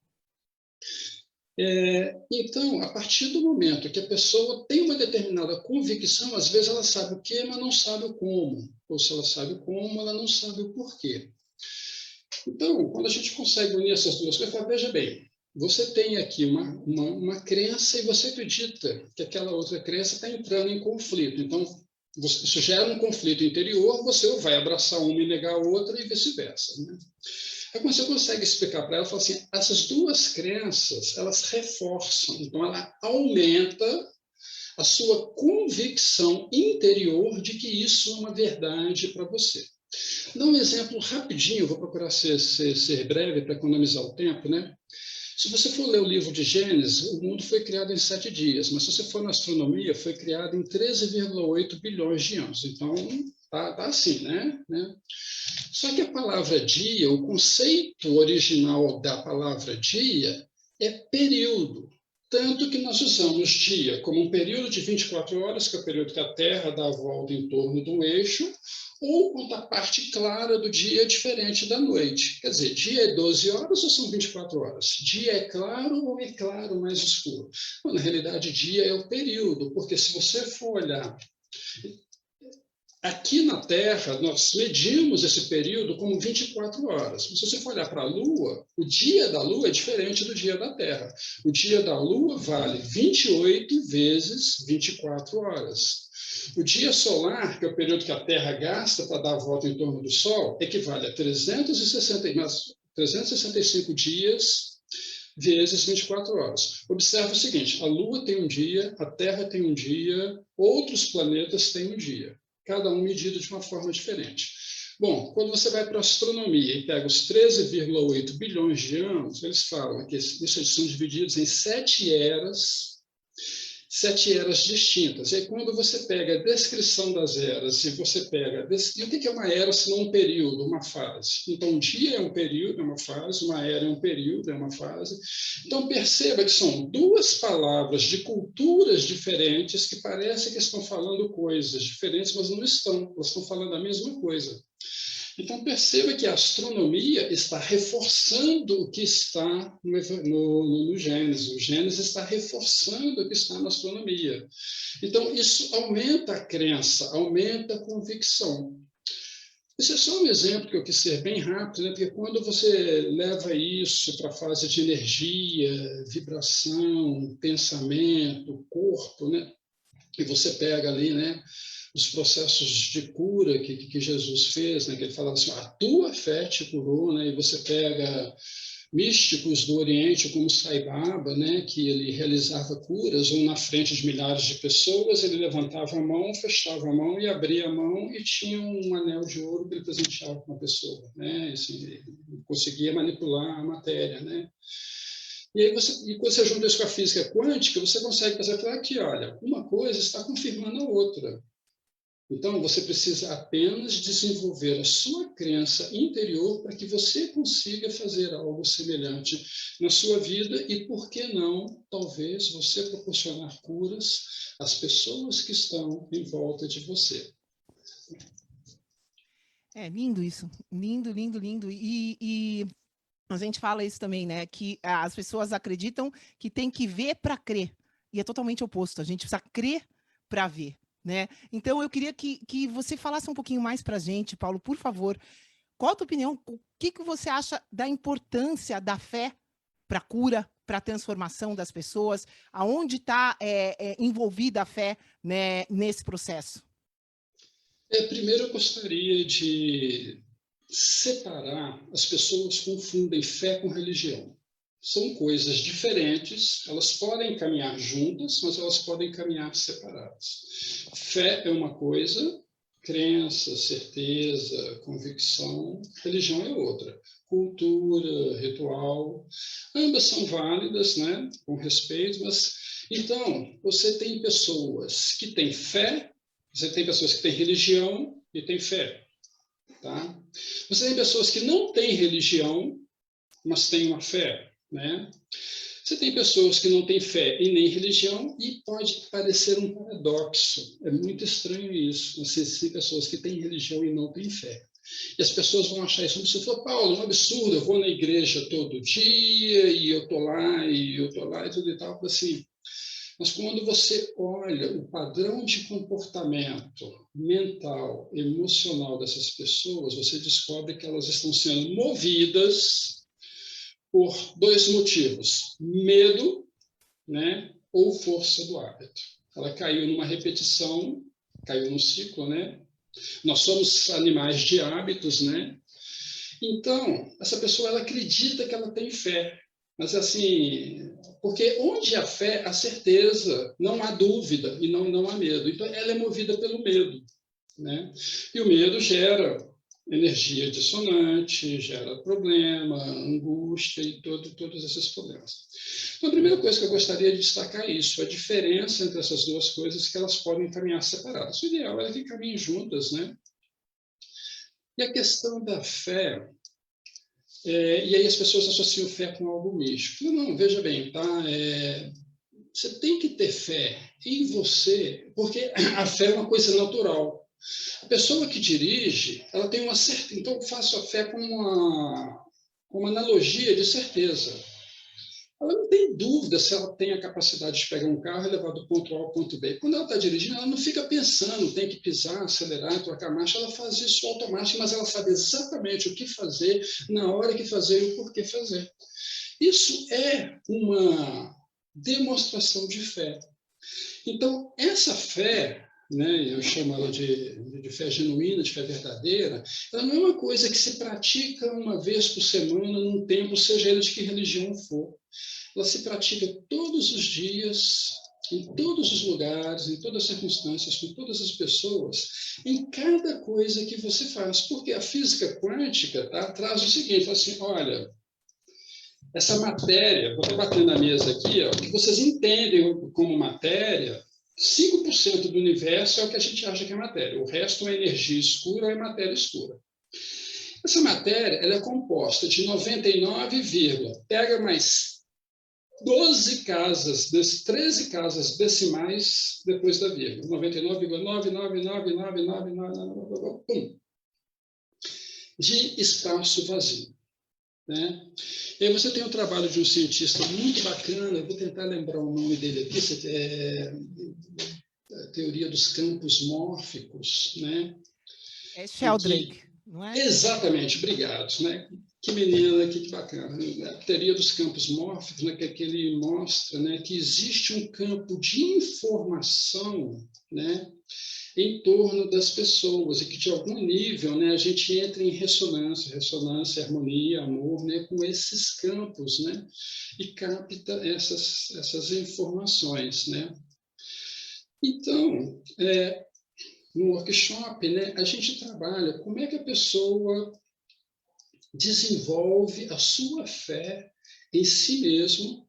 Então, a partir do momento que a pessoa tem uma determinada convicção, às vezes ela sabe o que, mas não sabe o como. Ou se ela sabe o como, ela não sabe o porquê. Então, quando a gente consegue unir essas duas coisas, fala, veja bem, você tem aqui uma crença e você acredita que aquela outra crença está entrando em conflito. Então, isso gera um conflito interior, você vai abraçar uma e negar a outra e vice-versa. Né? Aí quando você consegue explicar para ela, fala assim, essas duas crenças, elas reforçam, então ela aumenta a sua convicção interior de que isso é uma verdade para você. Dá um exemplo rapidinho, vou procurar ser breve para economizar o tempo, né? Se você for ler o livro de Gênesis, o mundo foi criado em 7 dias, mas se você for na astronomia, foi criado em 13,8 bilhões de anos. Então, tá assim, né? Só que a palavra dia, o conceito original da palavra dia é período. Tanto que nós usamos dia como um período de 24 horas, que é o período que a Terra dá a volta em torno de um eixo, ou quando a parte clara do dia é diferente da noite. Quer dizer, dia é 12 horas ou são 24 horas? Dia é claro ou é claro mais escuro? Bom, na realidade, dia é o período, porque se você for olhar aqui na Terra, nós medimos esse período como 24 horas. Se você for olhar para a Lua, o dia da Lua é diferente do dia da Terra. O dia da Lua vale 28 vezes 24 horas. O dia solar, que é o período que a Terra gasta para dar a volta em torno do Sol, equivale a 365 dias vezes 24 horas. Observe o seguinte, a Lua tem um dia, a Terra tem um dia, outros planetas têm um dia. Cada um medido de uma forma diferente. Bom, quando você vai para a astronomia e pega os 13,8 bilhões de anos, eles falam que isso são divididos em 7 eras distintas. E aí, quando você pega a descrição das eras, e você pega... E o que é uma era, se não um período, uma fase? Então, um dia é um período, é uma fase, uma era é um período, é uma fase. Então, perceba que são duas palavras de culturas diferentes que parecem que estão falando coisas diferentes, mas não estão. Elas estão falando a mesma coisa. Então, perceba que a astronomia está reforçando o que está no Gênesis. O Gênesis está reforçando o que está na astronomia. Então, isso aumenta a crença, aumenta a convicção. Isso é só um exemplo que eu quis ser bem rápido, né? Porque quando você leva isso para a fase de energia, vibração, pensamento, corpo, né? E você pega ali, né, os processos de cura que Jesus fez, né, que ele falava assim, a tua fé te curou, né, e você pega místicos do Oriente, como Sai Baba, né, que ele realizava curas, ou na frente de milhares de pessoas, ele levantava a mão, fechava a mão e abria a mão e tinha um anel de ouro que ele presenteava para uma pessoa, né, assim, ele conseguia manipular a matéria, né. E aí quando você junta isso com a física quântica, você consegue fazer aqui, olha, uma coisa está confirmando a outra. Então, você precisa apenas desenvolver a sua crença interior para que você consiga fazer algo semelhante na sua vida e, por que não, talvez você proporcionar curas às pessoas que estão em volta de você. É lindo isso, lindo, lindo, lindo. E A gente fala isso também, né? Que as pessoas acreditam que tem que ver para crer. E é totalmente oposto. A gente precisa crer para ver, né? Então, eu queria que você falasse um pouquinho mais para a gente, Paulo, por favor. Qual a tua opinião? O que você acha da importância da fé para a cura, para a transformação das pessoas? Aonde está envolvida a fé, né, nesse processo? Primeiro, eu gostaria de separar. As pessoas confundem fé com religião. São coisas diferentes, elas podem caminhar juntas, mas elas podem caminhar separadas. Fé é uma coisa, crença, certeza, convicção. Religião é outra. Cultura, ritual, ambas são válidas, né, com respeito, mas então você tem pessoas que têm fé, você tem pessoas que têm religião e têm fé, tá? Você tem pessoas que não têm religião, mas têm uma fé, né? Você tem pessoas que não têm fé e nem religião, e pode parecer um paradoxo. É muito estranho isso. Você tem pessoas que têm religião e não têm fé. E as pessoas vão achar isso um absurdo. Fala, Paulo, é um absurdo, eu vou na igreja todo dia, e eu estou lá, e tudo e tal, assim. Mas quando você olha o padrão de comportamento mental, emocional dessas pessoas, você descobre que elas estão sendo movidas por dois motivos: medo, né, ou força do hábito. Ela caiu numa repetição, caiu num ciclo, né? Nós somos animais de hábitos, né? Então, essa pessoa, ela acredita que ela tem fé, mas assim, porque onde há fé, há certeza, não há dúvida e não há medo. Então, ela é movida pelo medo, né? E o medo gera energia dissonante, gera problema, angústia e todos esses problemas. Então, a primeira coisa que eu gostaria de destacar é isso, a diferença entre essas duas coisas, que elas podem caminhar separadas. O ideal é que caminhem juntas, né? E a questão da fé, e aí as pessoas associam fé com algo místico. Não, veja bem, tá? Você tem que ter fé em você, porque a fé é uma coisa natural. A pessoa que dirige, ela tem uma certa... Então, eu faço a fé com uma analogia de certeza. Ela não tem dúvida se ela tem a capacidade de pegar um carro e levar do ponto A ao ponto B. Quando ela está dirigindo, ela não fica pensando, tem que pisar, acelerar, trocar marcha, ela faz isso automático, mas ela sabe exatamente o que fazer, na hora que fazer e o porquê fazer. Isso é uma demonstração de fé. Então, essa fé, né, eu chamo ela de fé genuína, de fé verdadeira, ela não é uma coisa que se pratica uma vez por semana num templo, seja ele de que religião for. Ela se pratica todos os dias, em todos os lugares, em todas as circunstâncias, com todas as pessoas, em cada coisa que você faz. Porque a física quântica, tá, traz o seguinte, assim, olha, essa matéria, vou até bater na mesa aqui, ó, que vocês entendem como matéria, 5% do universo é o que a gente acha que é matéria. O resto é energia escura ou é matéria escura. Essa matéria, ela é composta de 99, pega mais 12 casas, 13 casas decimais depois da vírgula. 99,9999999, de espaço vazio, né? E aí você tem o trabalho de um cientista muito bacana, eu vou tentar lembrar o nome dele aqui, a teoria dos campos mórficos, né? É Sheldrake, não é? Exatamente, obrigado, né? Que menina, que bacana. A teoria dos campos mórficos, né, que ele mostra, né, que existe um campo de informação, né, em torno das pessoas, e que de algum nível, né, a gente entra em ressonância, harmonia, amor, né, com esses campos, né, e capta essas informações, né. Então, no workshop, né, a gente trabalha como é que a pessoa desenvolve a sua fé em si mesmo,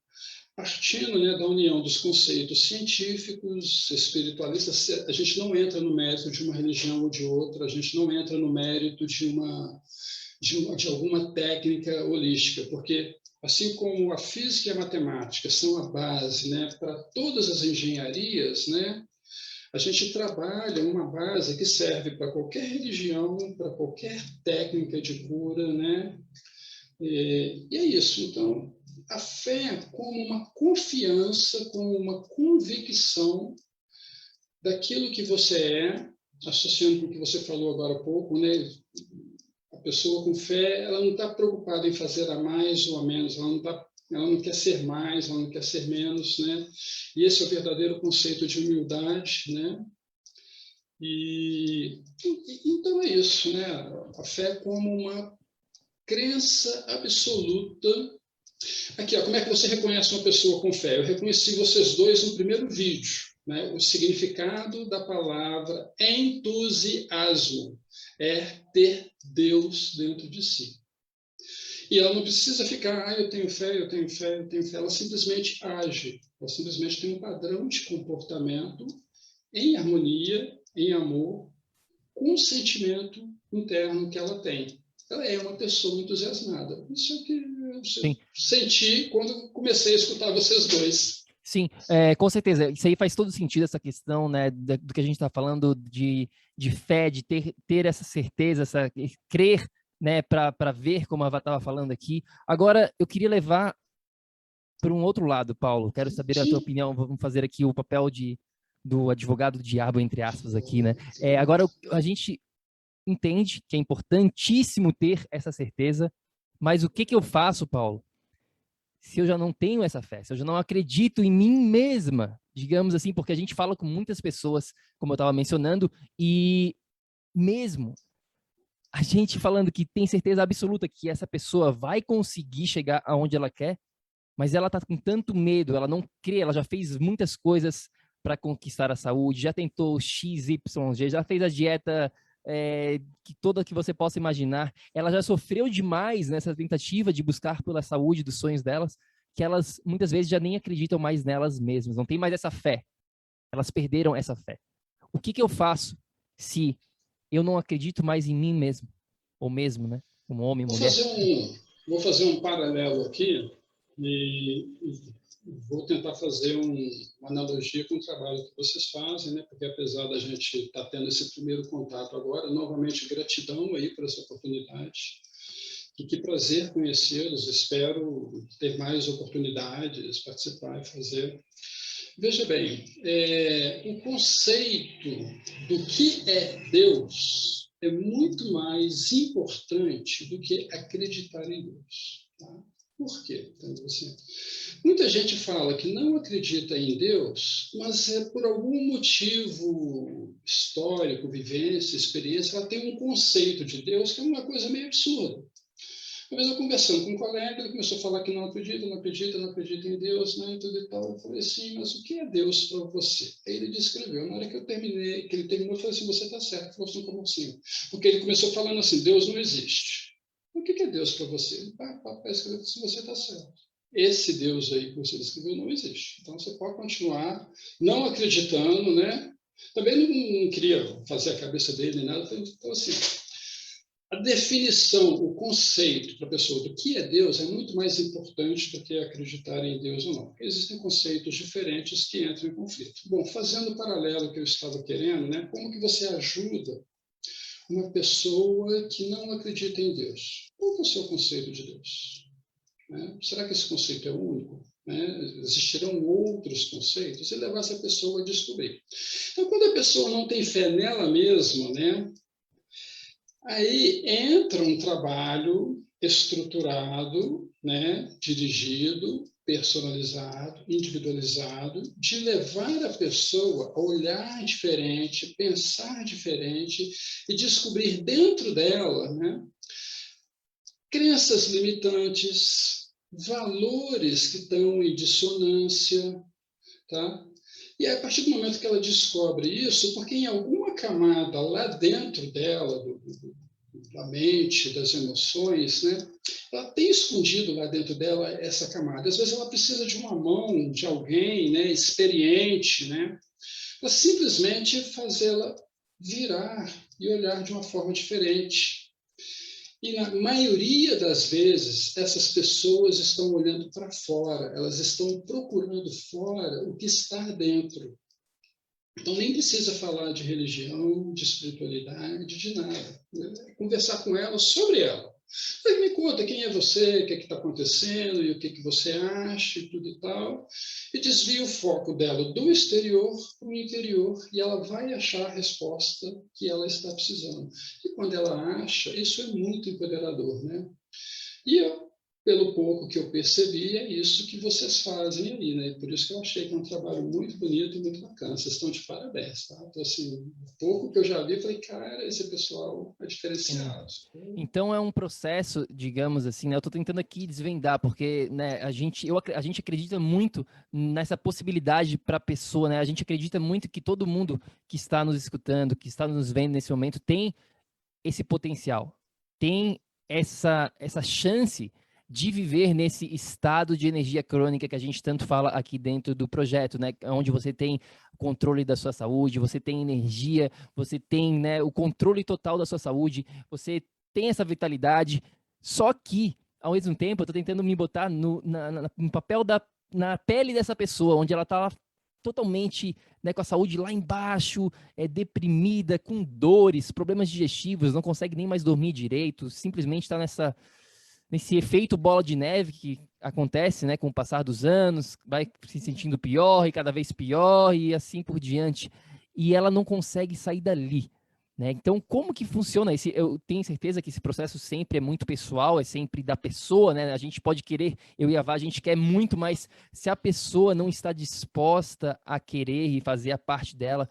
partindo, né, da união dos conceitos científicos, espiritualistas. A gente não entra no mérito de uma religião ou de outra, a gente não entra no mérito de alguma técnica holística, porque assim como a física e a matemática são a base, né, para todas as engenharias, né, a gente trabalha uma base que serve para qualquer religião, para qualquer técnica de cura, né? E é isso. Então, a fé como uma confiança, como uma convicção daquilo que você é, associando com o que você falou agora há pouco, né? A pessoa com fé, ela não está preocupada em fazer a mais ou a menos, ela não quer ser mais, ela não quer ser menos, né? E esse é o verdadeiro conceito de humildade, né? Então é isso, né? A fé como uma crença absoluta. Aqui, ó, como é que você reconhece uma pessoa com fé? Eu reconheci vocês dois no primeiro vídeo, né? O significado da palavra entusiasmo é ter Deus dentro de si. E ela não precisa ficar, eu tenho fé, eu tenho fé, eu tenho fé. Ela simplesmente age. Ela simplesmente tem um padrão de comportamento em harmonia, em amor, com o sentimento interno que ela tem. Ela é uma pessoa entusiasmada. Isso é o que eu senti quando comecei a escutar vocês dois. Sim, com certeza. Isso aí faz todo sentido, essa questão, né, do que a gente está falando de fé, de ter essa certeza, crer, né, para ver, como a Vá estava falando aqui. Agora, eu queria levar para um outro lado, Paulo. Quero saber a tua opinião. Vamos fazer aqui o papel do advogado do diabo, entre aspas, aqui, né? Agora, a gente entende que é importantíssimo ter essa certeza, mas o que eu faço, Paulo, se eu já não tenho essa fé, se eu já não acredito em mim mesma, digamos assim, porque a gente fala com muitas pessoas, como eu estava mencionando, e mesmo a gente falando que tem certeza absoluta que essa pessoa vai conseguir chegar aonde ela quer, mas ela está com tanto medo, ela não crê, ela já fez muitas coisas para conquistar a saúde, já tentou XYZ, já fez a dieta toda que você possa imaginar, ela já sofreu demais nessa tentativa de buscar pela saúde dos sonhos delas, que elas muitas vezes já nem acreditam mais nelas mesmas, não tem mais essa fé, elas perderam essa fé. O que eu faço se eu não acredito mais em mim mesmo, ou mesmo, né, como homem, mulher? Vou fazer um paralelo aqui e vou tentar fazer uma analogia com o trabalho que vocês fazem, né? Porque apesar da gente estar tendo esse primeiro contato agora, novamente gratidão aí por essa oportunidade. E que prazer conhecê-los, espero ter mais oportunidades, participar e fazer. Veja bem, o conceito do que é Deus é muito mais importante do que acreditar em Deus. Tá? Por quê? Então, assim, muita gente fala que não acredita em Deus, mas por algum motivo histórico, vivência, experiência, ela tem um conceito de Deus que é uma coisa meio absurda. Uma vez eu conversando com um colega, ele começou a falar que não acredita em Deus, né, e tudo e tal. Eu falei assim, mas o que é Deus para você? Aí ele descreveu. Na hora que ele terminou, eu falei assim, você está certo. Ele falou assim, como assim? Porque ele começou falando assim, Deus não existe. O que é Deus para você? Ele escreveu assim, você está certo. Esse Deus aí que você descreveu não existe. Então, você pode continuar não acreditando, né? Também não queria fazer a cabeça dele nem nada. Então, assim, a definição, o conceito para a pessoa do que é Deus é muito mais importante do que acreditar em Deus ou não. Porque existem conceitos diferentes que entram em conflito. Bom, fazendo o paralelo que eu estava querendo, né? Como que você ajuda uma pessoa que não acredita em Deus? Qual é o seu conceito de Deus? Né? Será que esse conceito é único? Né? Existirão outros conceitos? E levar essa pessoa a descobrir. Então, quando a pessoa não tem fé nela mesma, né? Aí entra um trabalho estruturado, né, dirigido, personalizado, individualizado, de levar a pessoa a olhar diferente, pensar diferente e descobrir dentro dela, né, crenças limitantes, valores que estão em dissonância, tá? E a partir do momento que ela descobre isso, porque em alguma camada lá dentro dela, da mente, das emoções, né, ela tem escondido lá dentro dela essa camada. Às vezes ela precisa de uma mão, de alguém, né, experiente, né, para simplesmente fazê-la virar e olhar de uma forma diferente. E na maioria das vezes, essas pessoas estão olhando para fora, elas estão procurando fora o que está dentro. Então, nem precisa falar de religião, de espiritualidade, de nada. Né? Conversar com ela sobre ela. Falei, me conta quem é você, o que está acontecendo, e o que você acha, e tudo e tal. E desvia o foco dela do exterior para o interior, e ela vai achar a resposta que ela está precisando. E quando ela acha, isso é muito empoderador, né? E eu, pelo pouco que eu percebi, é isso que vocês fazem aí, né? Por isso que eu achei que é um trabalho muito bonito e muito bacana. Vocês estão de parabéns, tá? Então, assim, pouco que eu já vi, falei, cara, esse pessoal é diferenciado. Então é um processo, digamos assim, né? Eu estou tentando aqui desvendar, porque né, a gente acredita muito nessa possibilidade para a pessoa, né? A gente acredita muito que todo mundo que está nos escutando, que está nos vendo nesse momento, tem esse potencial, tem essa chance de viver nesse estado de energia crônica que a gente tanto fala aqui dentro do projeto, né? Onde você tem controle da sua saúde, você tem energia, você tem, né, o controle total da sua saúde, você tem essa vitalidade. Só que, ao mesmo tempo, eu estou tentando me botar no papel na pele dessa pessoa, onde ela está totalmente, né, com a saúde lá embaixo, deprimida, com dores, problemas digestivos, não consegue nem mais dormir direito, simplesmente está nesse efeito bola de neve que acontece, né, com o passar dos anos, vai se sentindo pior e cada vez pior e assim por diante. E ela não consegue sair dali. Né? Então, como que funciona esse? Eu tenho certeza que esse processo sempre é muito pessoal, é sempre da pessoa, né? A gente pode querer, eu e a Vá, a gente quer muito, mas se a pessoa não está disposta a querer e fazer a parte dela,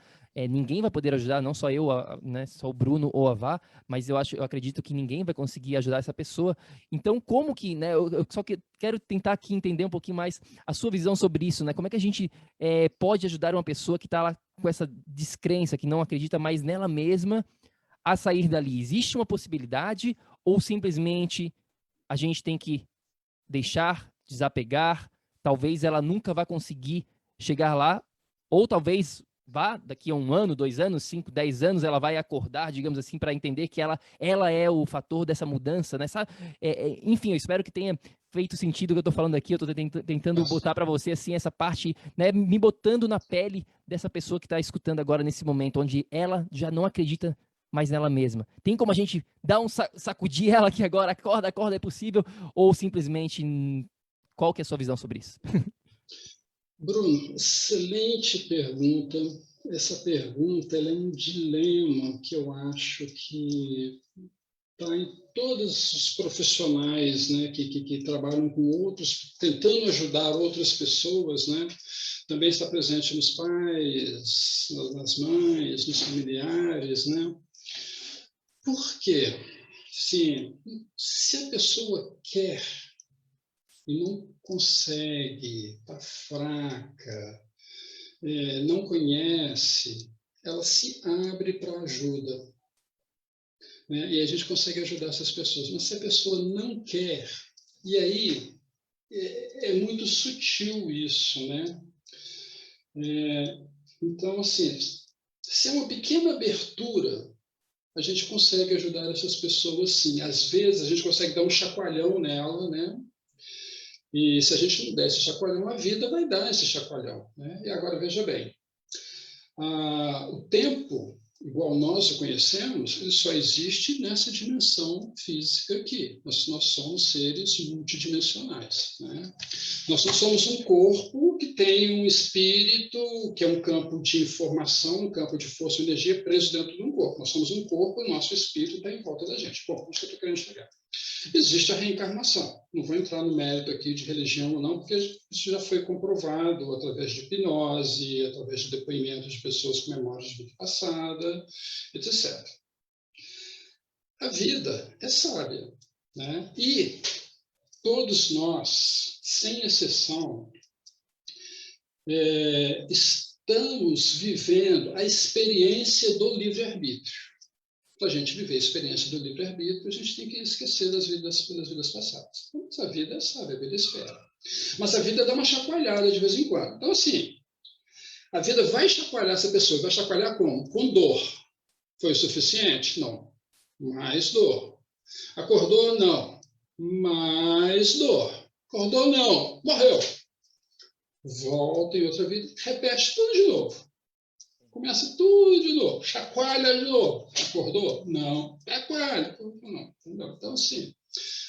ninguém vai poder ajudar, não só eu, né? Só o Bruno ou a Vá, mas eu acredito que ninguém vai conseguir ajudar essa pessoa. Então, como que, né? Eu só quero tentar aqui entender um pouquinho mais a sua visão sobre isso, né? Como é que a gente pode ajudar uma pessoa que está lá com essa descrença, que não acredita mais nela mesma, a sair dali? Existe uma possibilidade ou simplesmente a gente tem que deixar, desapegar, talvez ela nunca vá conseguir chegar lá, ou talvez vá, daqui a 1 ano, 2 anos, 5, 10 anos, ela vai acordar, digamos assim, para entender que ela é o fator dessa mudança, né? Enfim, eu espero que tenha feito sentido o que eu estou falando aqui, eu estou tentando botar para você, assim, essa parte, né, me botando na pele dessa pessoa que está escutando agora nesse momento, onde ela já não acredita mais nela mesma. Tem como a gente dar um sacudir ela aqui agora, acorda, é possível? Ou simplesmente, qual que é a sua visão sobre isso? Bruno, excelente pergunta. Essa pergunta ela é um dilema que eu acho que está em todos os profissionais, né, que trabalham com outros, tentando ajudar outras pessoas, né? Também está presente nos pais, nas mães, nos familiares, né? Por quê? Sim, se a pessoa quer e não consegue, está fraca, não conhece, ela se abre para ajuda. Né? E a gente consegue ajudar essas pessoas. Mas se a pessoa não quer, e aí é muito sutil isso, né? Então, assim, se é uma pequena abertura, a gente consegue ajudar essas pessoas, sim. Às vezes, a gente consegue dar um chacoalhão nela, né? E se a gente não der esse chacoalhão, a vida vai dar esse chacoalhão. Né? E agora, veja bem, o tempo, igual nós o conhecemos, ele só existe nessa dimensão física aqui. Nós somos seres multidimensionais. Né? Nós não somos um corpo que tem um espírito, que é um campo de informação, um campo de força e energia preso dentro de um corpo. Nós somos um corpo e o nosso espírito está em volta da gente. Bom, isso que eu estou querendo chegar. Existe a reencarnação. Não vou entrar no mérito aqui de religião ou não, porque isso já foi comprovado através de hipnose, através de depoimentos de pessoas com memórias de vida passada, etc. A vida é sábia, né? E todos nós, sem exceção, estamos vivendo a experiência do livre-arbítrio. Para a gente viver a experiência do livre-arbítrio, a gente tem que esquecer das vidas passadas. Mas a vida é sábia, a vida espera. Mas a vida dá uma chacoalhada de vez em quando. Então, assim, a vida vai chacoalhar essa pessoa. Vai chacoalhar como? Com dor. Foi o suficiente? Não. Mais dor. Acordou? Não. Mais dor. Acordou? Não. Morreu. Volta em outra vida. Repete tudo de novo. Começa tudo de novo, chacoalha de novo. Acordou? Não. Chacoalha. Não. Entendeu? Então, assim,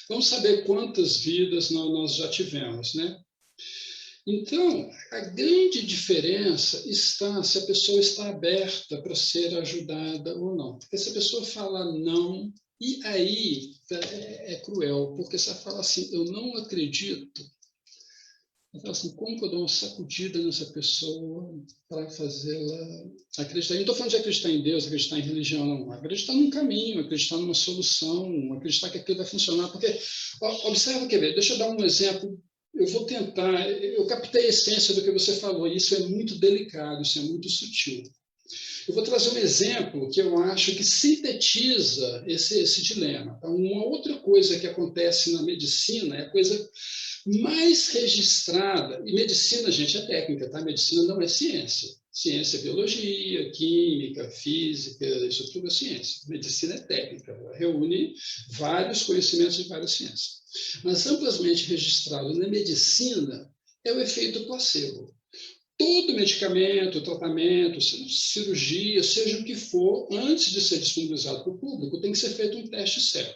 Vamos saber quantas vidas nós já tivemos, né? Então, a grande diferença está se a pessoa está aberta para ser ajudada ou não. Porque se a pessoa fala não, e aí é cruel, porque se ela fala assim, eu não acredito, ela fala assim, como que eu dou uma sacudida nessa pessoa para fazê-la acreditar? Eu não estou falando de acreditar em Deus, acreditar em religião, não. Acreditar num caminho, acreditar numa solução, acreditar que aquilo vai funcionar. Porque, observa, deixa eu dar um exemplo. Eu vou tentar, eu captei a essência do que você falou, e isso é muito delicado, isso é muito sutil. Eu vou trazer um exemplo que eu acho que sintetiza esse dilema. Então, uma outra coisa que acontece na medicina é a coisa mais registrada, e medicina, gente, é técnica, tá? Medicina não é ciência. Ciência é biologia, química, física, isso tudo é ciência. Medicina é técnica, ela reúne vários conhecimentos de várias ciências. Mas amplamente registrado na medicina é o efeito placebo. Todo medicamento, tratamento, cirurgia, seja o que for, antes de ser disponibilizado para o público, tem que ser feito um teste certo.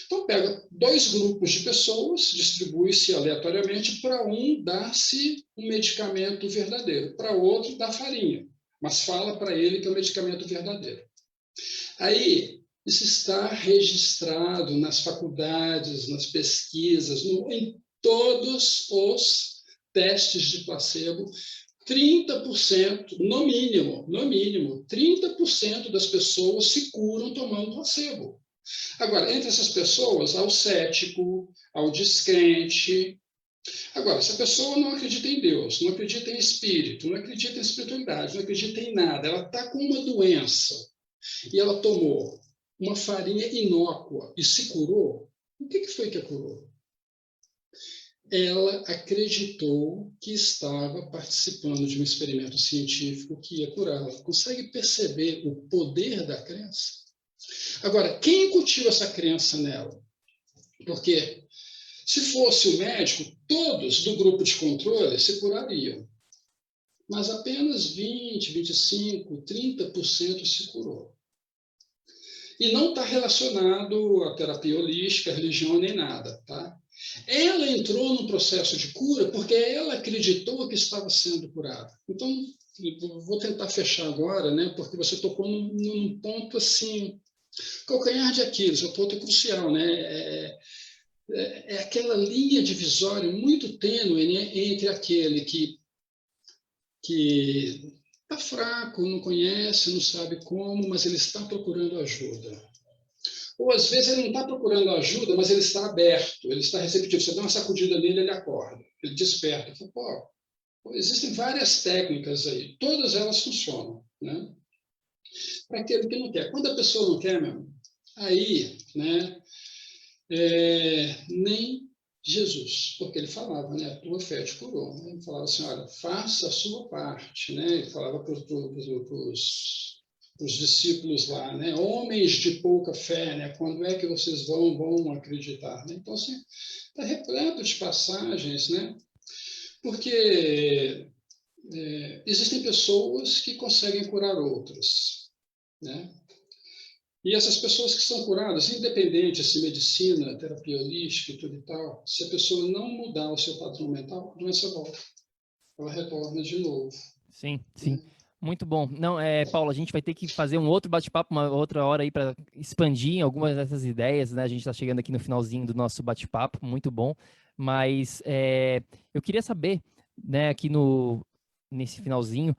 Então, pega 2 grupos de pessoas, distribui-se aleatoriamente, para um dá-se um medicamento verdadeiro, para outro dá farinha, mas fala para ele que é um medicamento verdadeiro. Aí, isso está registrado nas faculdades, nas pesquisas, em todos os testes de placebo. 30%, no mínimo, 30% das pessoas se curam tomando placebo. Agora, entre essas pessoas, há o cético, há o descrente. Agora, se a pessoa não acredita em Deus, não acredita em espírito, não acredita em espiritualidade, não acredita em nada, ela está com uma doença e ela tomou uma farinha inócua e se curou, o que foi que a curou? Ela acreditou que estava participando de um experimento científico que ia curá-la. Consegue perceber o poder da crença? Agora, quem incutiu essa crença nela? Porque se fosse o médico, todos do grupo de controle se curariam. Mas apenas 20, 25, 30% se curou. E não está relacionado à terapia holística, à religião, nem nada, tá? Ela entrou no processo de cura porque ela acreditou que estava sendo curada. Então, vou tentar fechar agora, né? Porque você tocou num ponto assim, calcanhar de Aquiles, um ponto crucial, né? É aquela linha divisória muito tênue, né, entre aquele que está fraco, não conhece, não sabe como, mas ele está procurando ajuda. Ou, às vezes, ele não está procurando ajuda, mas ele está aberto, ele está receptivo. Você dá uma sacudida nele, ele acorda, ele desperta. Existem várias técnicas aí, todas elas funcionam, né? Para aquele que não quer. Quando a pessoa não quer, mesmo, aí, né, nem Jesus, porque ele falava, né, a tua fé te curou. Né? Ele falava assim, olha, faça a sua parte. Né? Ele falava para os discípulos lá, né? Homens de pouca fé, né? Quando é que vocês vão acreditar? Né? Então, assim, está repleto de passagens, né? Porque existem pessoas que conseguem curar outras, né? E essas pessoas que são curadas, independente se medicina, terapia holística e tudo e tal, se a pessoa não mudar o seu padrão mental, a doença volta. Ela retorna de novo. Sim, sim. Muito bom. Não, Paulo, a gente vai ter que fazer um outro bate-papo, uma outra hora aí para expandir algumas dessas ideias, né? A gente está chegando aqui no finalzinho do nosso bate-papo, muito bom. Mas eu queria saber, né, aqui nesse finalzinho,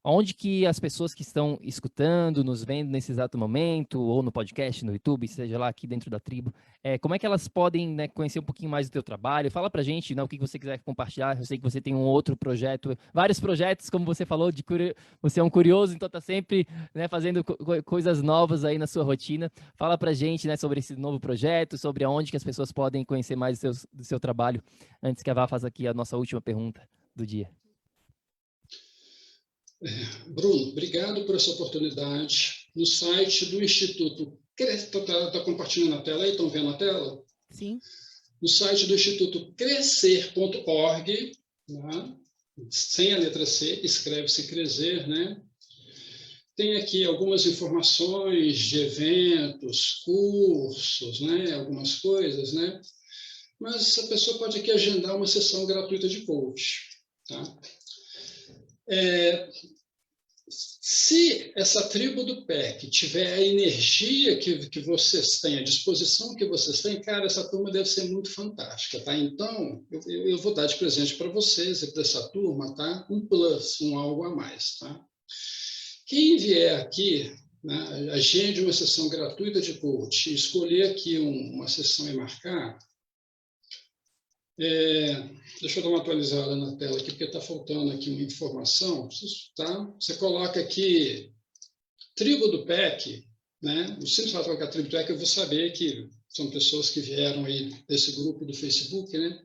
onde que as pessoas que estão escutando, nos vendo nesse exato momento, ou no podcast, no YouTube, seja lá aqui dentro da tribo, como é que elas podem, né, conhecer um pouquinho mais do teu trabalho? Fala pra gente, né, o que você quiser compartilhar. Eu sei que você tem um outro projeto, vários projetos, como você falou, você é um curioso, então tá sempre, né, fazendo coisas novas aí na sua rotina. Fala pra gente, né, sobre esse novo projeto, sobre aonde que as pessoas podem conhecer mais do seu trabalho, antes que a Vá faça aqui a nossa última pergunta do dia. Bruno, obrigado por essa oportunidade. No site do Instituto está compartilhando a tela aí? Estão vendo a tela? Sim. No site do Instituto crescer.org, né? Sem a letra C, escreve-se crescer, né? tem aqui algumas informações de eventos, cursos, né? Algumas coisas, né? Mas a pessoa pode aqui agendar uma sessão gratuita de coach, tá? Se essa tribo do PEC tiver a energia que vocês têm, a disposição que vocês têm, cara, essa turma deve ser muito fantástica, tá? Então, eu vou dar de presente para vocês e para essa turma, tá? Um plus, um algo a mais, tá? Quem vier aqui, né, agende uma sessão gratuita de coach e escolher aqui uma sessão e marcar, deixa eu dar uma atualizada na tela aqui, porque está faltando aqui uma informação, tá? Você coloca aqui tribo do PEC, né? O simples fato de colocar tribo do PEC, eu vou saber que são pessoas que vieram aí desse grupo do Facebook, né?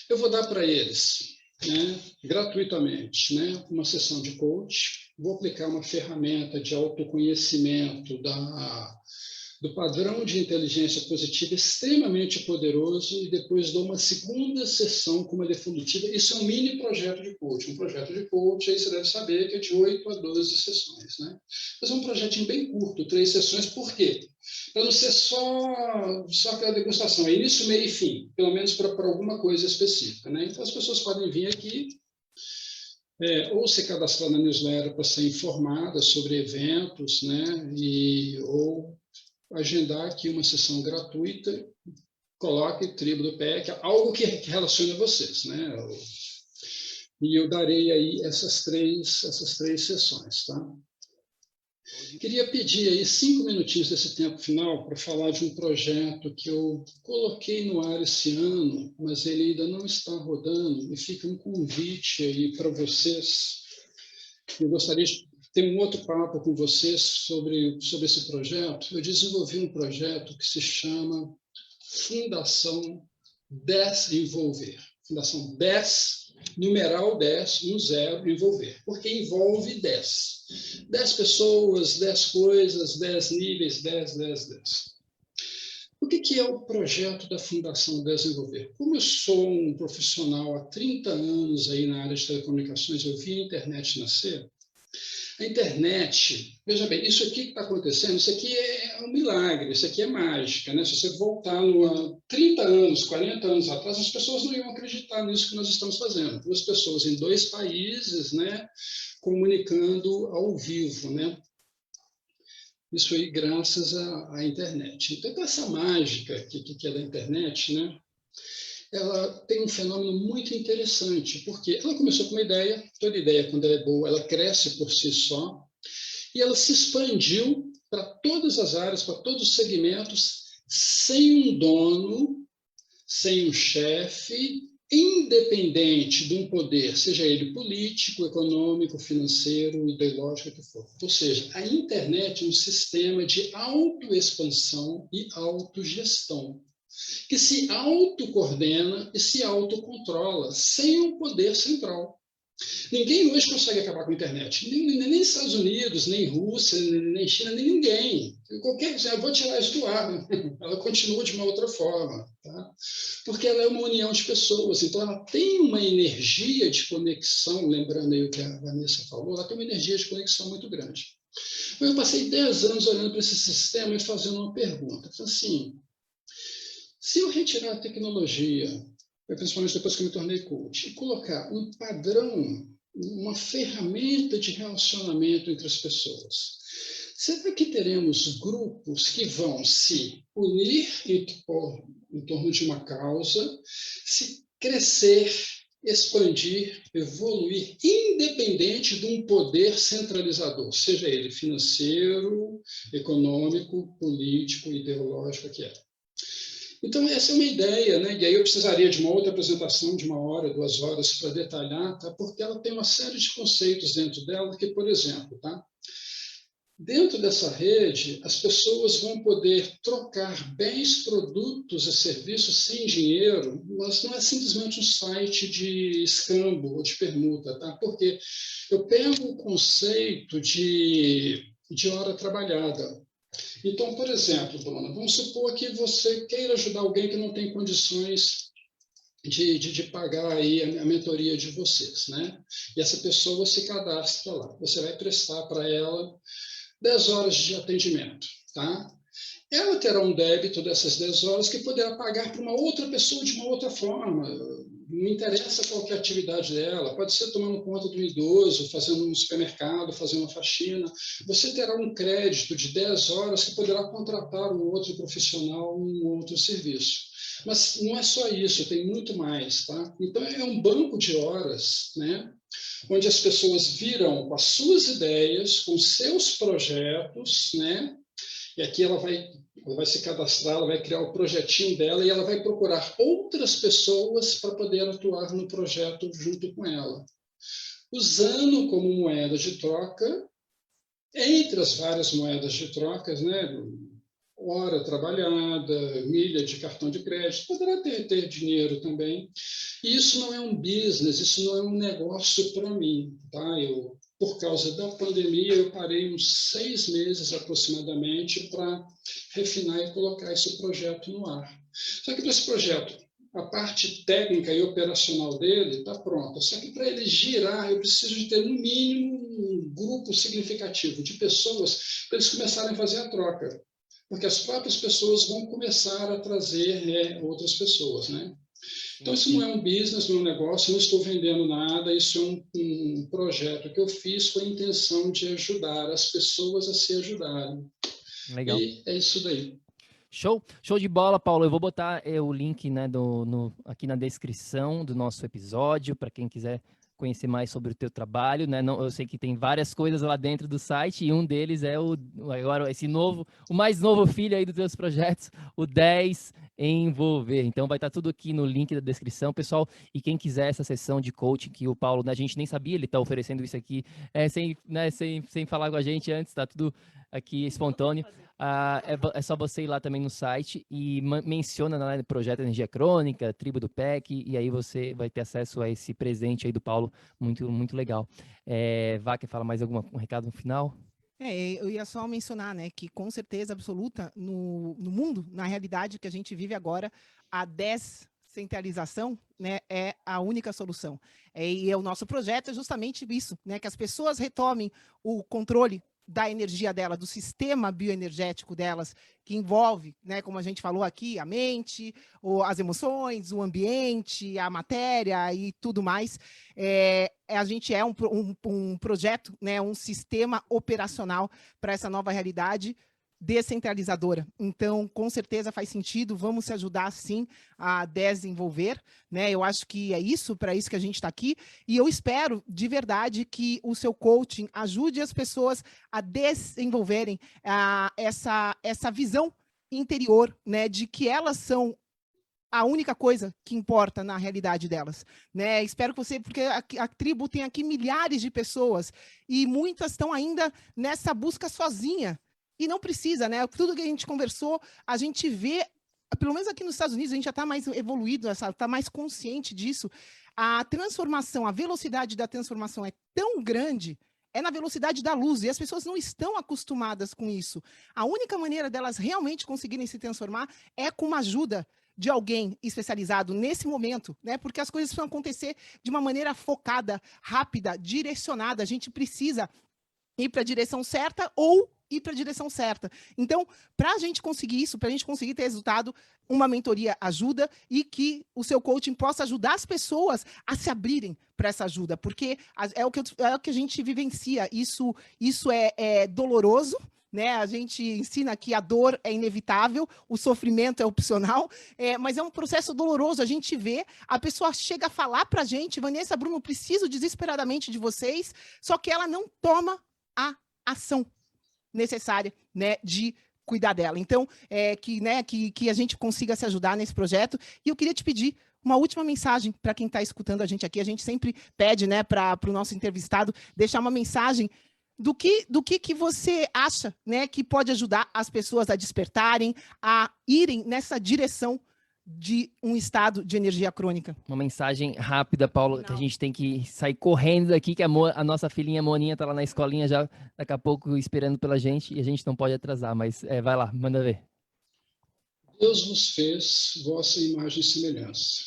Eu vou dar para eles, né, gratuitamente, né, uma sessão de coach, vou aplicar uma ferramenta de autoconhecimento do padrão de inteligência positiva extremamente poderoso e depois dou uma segunda sessão com uma definitiva. Isso é um mini projeto de coach. Um projeto de coach, aí você deve saber que é de 8 a 12 sessões, né? Mas é um projetinho bem curto, 3 sessões. Por quê? Para não ser só aquela degustação, é início, meio e fim, pelo menos para alguma coisa específica, né? Então as pessoas podem vir aqui, ou se cadastrar na newsletter para ser informada sobre eventos, né? Ou agendar aqui uma sessão gratuita, coloque tribo do PEC, algo que relacione a vocês, né? E eu darei aí essas três sessões, tá? Queria pedir aí 5 minutinhos desse tempo final para falar de um projeto que eu coloquei no ar esse ano, mas ele ainda não está rodando, e fica um convite aí para vocês. Eu gostaria de ter um outro papo com vocês sobre esse projeto. Eu desenvolvi um projeto que se chama Fundação Desenvolver. Fundação 10, numeral 10, 10, envolver. Porque envolve 10. 10 pessoas, 10 coisas, 10 níveis, 10. O que é o projeto da Fundação Desenvolver? Como eu sou um profissional há 30 anos aí na área de telecomunicações, eu vi a internet nascer. A internet, veja bem, isso aqui que está acontecendo, isso aqui é um milagre, isso aqui é mágica, né? Se você voltar no 30 anos, 40 anos atrás, as pessoas não iam acreditar nisso que nós estamos fazendo. 2 pessoas em 2 países, né, comunicando ao vivo, né? Isso aí graças à internet. Então, com essa mágica que é da internet, né, ela tem um fenômeno muito interessante, porque ela começou com uma ideia, toda ideia, quando ela é boa, ela cresce por si só, e ela se expandiu para todas as áreas, para todos os segmentos, sem um dono, sem um chefe, independente de um poder, seja ele político, econômico, financeiro, ideológico, o que for. Ou seja, a internet é um sistema de autoexpansão e autogestão, que se autocoordena e se autocontrola, sem um poder central. Ninguém hoje consegue acabar com a internet, nem Estados Unidos, nem Rússia, nem China, nem ninguém. Qualquer coisa, eu vou tirar isso do ar, ela continua de uma outra forma, tá? Porque ela é uma união de pessoas, então ela tem uma energia de conexão, lembrando aí o que a Vanessa falou, ela tem uma energia de conexão muito grande. Eu passei 10 anos olhando para esse sistema e fazendo uma pergunta, assim, se eu retirar a tecnologia, principalmente depois que eu me tornei coach, e colocar um padrão, uma ferramenta de relacionamento entre as pessoas, será que teremos grupos que vão se unir em torno de uma causa, se crescer, expandir, evoluir, independente de um poder centralizador, seja ele financeiro, econômico, político, ideológico, que é? Então, essa é uma ideia, né? E aí eu precisaria de uma outra apresentação de 1 hora, 2 horas para detalhar, tá? Porque ela tem uma série de conceitos dentro dela que, por exemplo, tá? Dentro dessa rede, as pessoas vão poder trocar bens, produtos e serviços sem dinheiro, mas não é simplesmente um site de escambo ou de permuta, tá? Porque eu pego o conceito de hora trabalhada. Então, por exemplo, Bruna, vamos supor que você queira ajudar alguém que não tem condições de pagar aí a mentoria de vocês, né? E essa pessoa se cadastra lá. Você vai prestar para ela 10 horas de atendimento, tá? Ela terá um débito dessas 10 horas que poderá pagar para uma outra pessoa de uma outra forma. Não interessa qual que é a atividade dela, pode ser tomando conta do idoso, fazendo um supermercado, fazendo uma faxina. Você terá um crédito de 10 horas que poderá contratar um outro profissional, um outro serviço. Mas não é só isso, tem muito mais, tá? Então, é um banco de horas, né? Onde as pessoas virão com as suas ideias, com seus projetos, né? E aqui ela vai se cadastrar, ela vai criar o projetinho dela e ela vai procurar outras pessoas para poder atuar no projeto junto com ela. Usando como moeda de troca, entre as várias moedas de trocas, né? Hora trabalhada, milha de cartão de crédito, poderá ter dinheiro também. E isso não é um business, isso não é um negócio para mim, tá? Por causa da pandemia, eu parei uns 6 meses aproximadamente para refinar e colocar esse projeto no ar. Só que para esse projeto, a parte técnica e operacional dele está pronta. Só que para ele girar, eu preciso de ter no mínimo um grupo significativo de pessoas para eles começarem a fazer a troca. Porque as próprias pessoas vão começar a trazer outras pessoas, né? Então, isso não é um business, não é um negócio, não estou vendendo nada, isso é um projeto que eu fiz com a intenção de ajudar as pessoas a se ajudarem. Legal. E é isso daí. Show de bola, Paulo. Eu vou botar o link, né, aqui na descrição do nosso episódio, para quem quiser conhecer mais sobre o teu trabalho, né? Eu sei que tem várias coisas lá dentro do site e um deles é agora esse novo, o mais novo filho aí dos teus projetos, o 10 Envolver. Então vai estar tudo aqui no link da descrição, pessoal. E quem quiser essa sessão de coaching que o Paulo, a gente nem sabia, ele está oferecendo isso aqui sem falar com a gente antes, tá tudo aqui espontâneo. É só você ir lá também no site e menciona lá no Projeto Energia Crônica, Tribo do PEC, e aí você vai ter acesso a esse presente aí do Paulo, muito, muito legal. Vá, quer falar mais um recado no final? Eu ia só mencionar, né, que com certeza absoluta no mundo, na realidade que a gente vive agora, a descentralização, né, é a única solução. E o nosso projeto é justamente isso, né, que as pessoas retomem o controle da energia dela, do sistema bioenergético delas, que envolve, né, como a gente falou aqui, a mente, as emoções, o ambiente, a matéria e tudo mais. A gente é um projeto, né, um sistema operacional para essa nova realidade descentralizadora. Então, com certeza faz sentido, vamos se ajudar, sim, a desenvolver, né? Eu acho que é isso, para isso que a gente está aqui, e eu espero, de verdade, que o seu coaching ajude as pessoas a desenvolverem essa visão interior, né, de que elas são a única coisa que importa na realidade delas, né? Espero que porque a tribo tem aqui milhares de pessoas, e muitas estão ainda nessa busca sozinha, e não precisa, né? Tudo que a gente conversou, a gente vê, pelo menos aqui nos Estados Unidos, a gente já está mais evoluído, está mais consciente disso. A transformação, a velocidade da transformação é tão grande, é na velocidade da luz, e as pessoas não estão acostumadas com isso. A única maneira delas realmente conseguirem se transformar é com uma ajuda de alguém especializado nesse momento, né? Porque as coisas precisam acontecer de uma maneira focada, rápida, direcionada. A gente precisa ir para a direção certa ou ir para a direção certa. Então, para a gente conseguir isso, para a gente conseguir ter resultado, uma mentoria ajuda, e que o seu coaching possa ajudar as pessoas a se abrirem para essa ajuda, porque é o que a gente vivencia. Isso é doloroso, né? A gente ensina que a dor é inevitável, o sofrimento é opcional, mas é um processo doloroso. A gente vê, a pessoa chega a falar para a gente: Vanessa, Bruno, preciso desesperadamente de vocês, só que ela não toma a ação necessária, né, de cuidar dela. Então, que a gente consiga se ajudar nesse projeto. E eu queria te pedir uma última mensagem para quem está escutando a gente aqui. A gente sempre pede, né, para o nosso entrevistado deixar uma mensagem do que você acha, né, que pode ajudar as pessoas a despertarem, a irem nessa direção de um estado de energia crônica. Uma mensagem rápida, Paulo, que a gente tem que sair correndo daqui, que a nossa filhinha Moninha está lá na escolinha já, daqui a pouco, esperando pela gente, e a gente não pode atrasar, mas vai lá, manda ver. Deus vos fez vossa imagem e semelhança.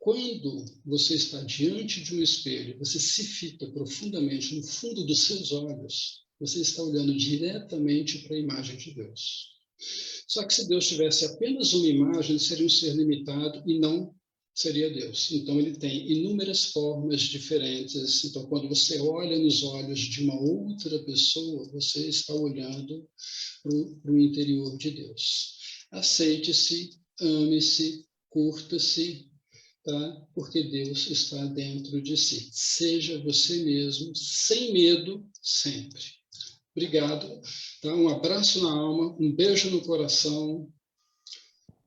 Quando você está diante de um espelho, você se fita profundamente no fundo dos seus olhos, você está olhando diretamente para a imagem de Deus. Só que se Deus tivesse apenas uma imagem, ele seria um ser limitado e não seria Deus. Então, ele tem inúmeras formas diferentes. Então, quando você olha nos olhos de uma outra pessoa, você está olhando para o interior de Deus. Aceite-se, ame-se, curta-se, tá? Porque Deus está dentro de si. Seja você mesmo, sem medo, sempre. Obrigado. Tá? Um abraço na alma, um beijo no coração.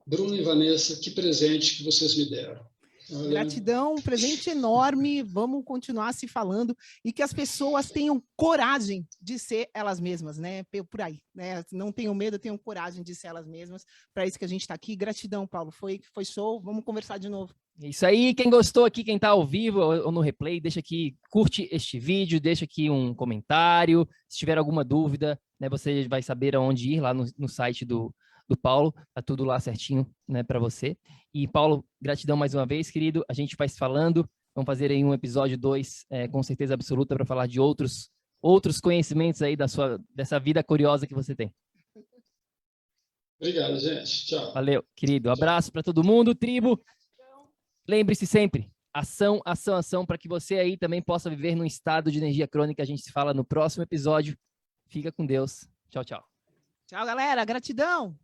Bruno e Vanessa, que presente que vocês me deram. Olha. Gratidão, um presente enorme. Vamos continuar se falando e que as pessoas tenham coragem de ser elas mesmas, né? Por aí, né? Não tenham medo, tenham coragem de ser elas mesmas. Para isso que a gente está aqui. Gratidão, Paulo. Foi show. Vamos conversar de novo. Isso aí, quem gostou aqui, quem está ao vivo ou no replay, deixa aqui, curte este vídeo, deixa aqui um comentário. Se tiver alguma dúvida, né, você vai saber aonde ir lá no site do Paulo, tá tudo lá certinho, né, para você. E Paulo, gratidão mais uma vez, querido. A gente vai se falando. Vamos fazer aí um episódio 2, com certeza absoluta, para falar de outros conhecimentos aí dessa vida curiosa que você tem. Obrigado, gente. Tchau. Valeu, querido. Abraço para todo mundo, tribo. Lembre-se sempre, ação, ação, ação, para que você aí também possa viver num estado de energia crônica. A gente se fala no próximo episódio. Fica com Deus. Tchau, tchau. Tchau, galera. Gratidão.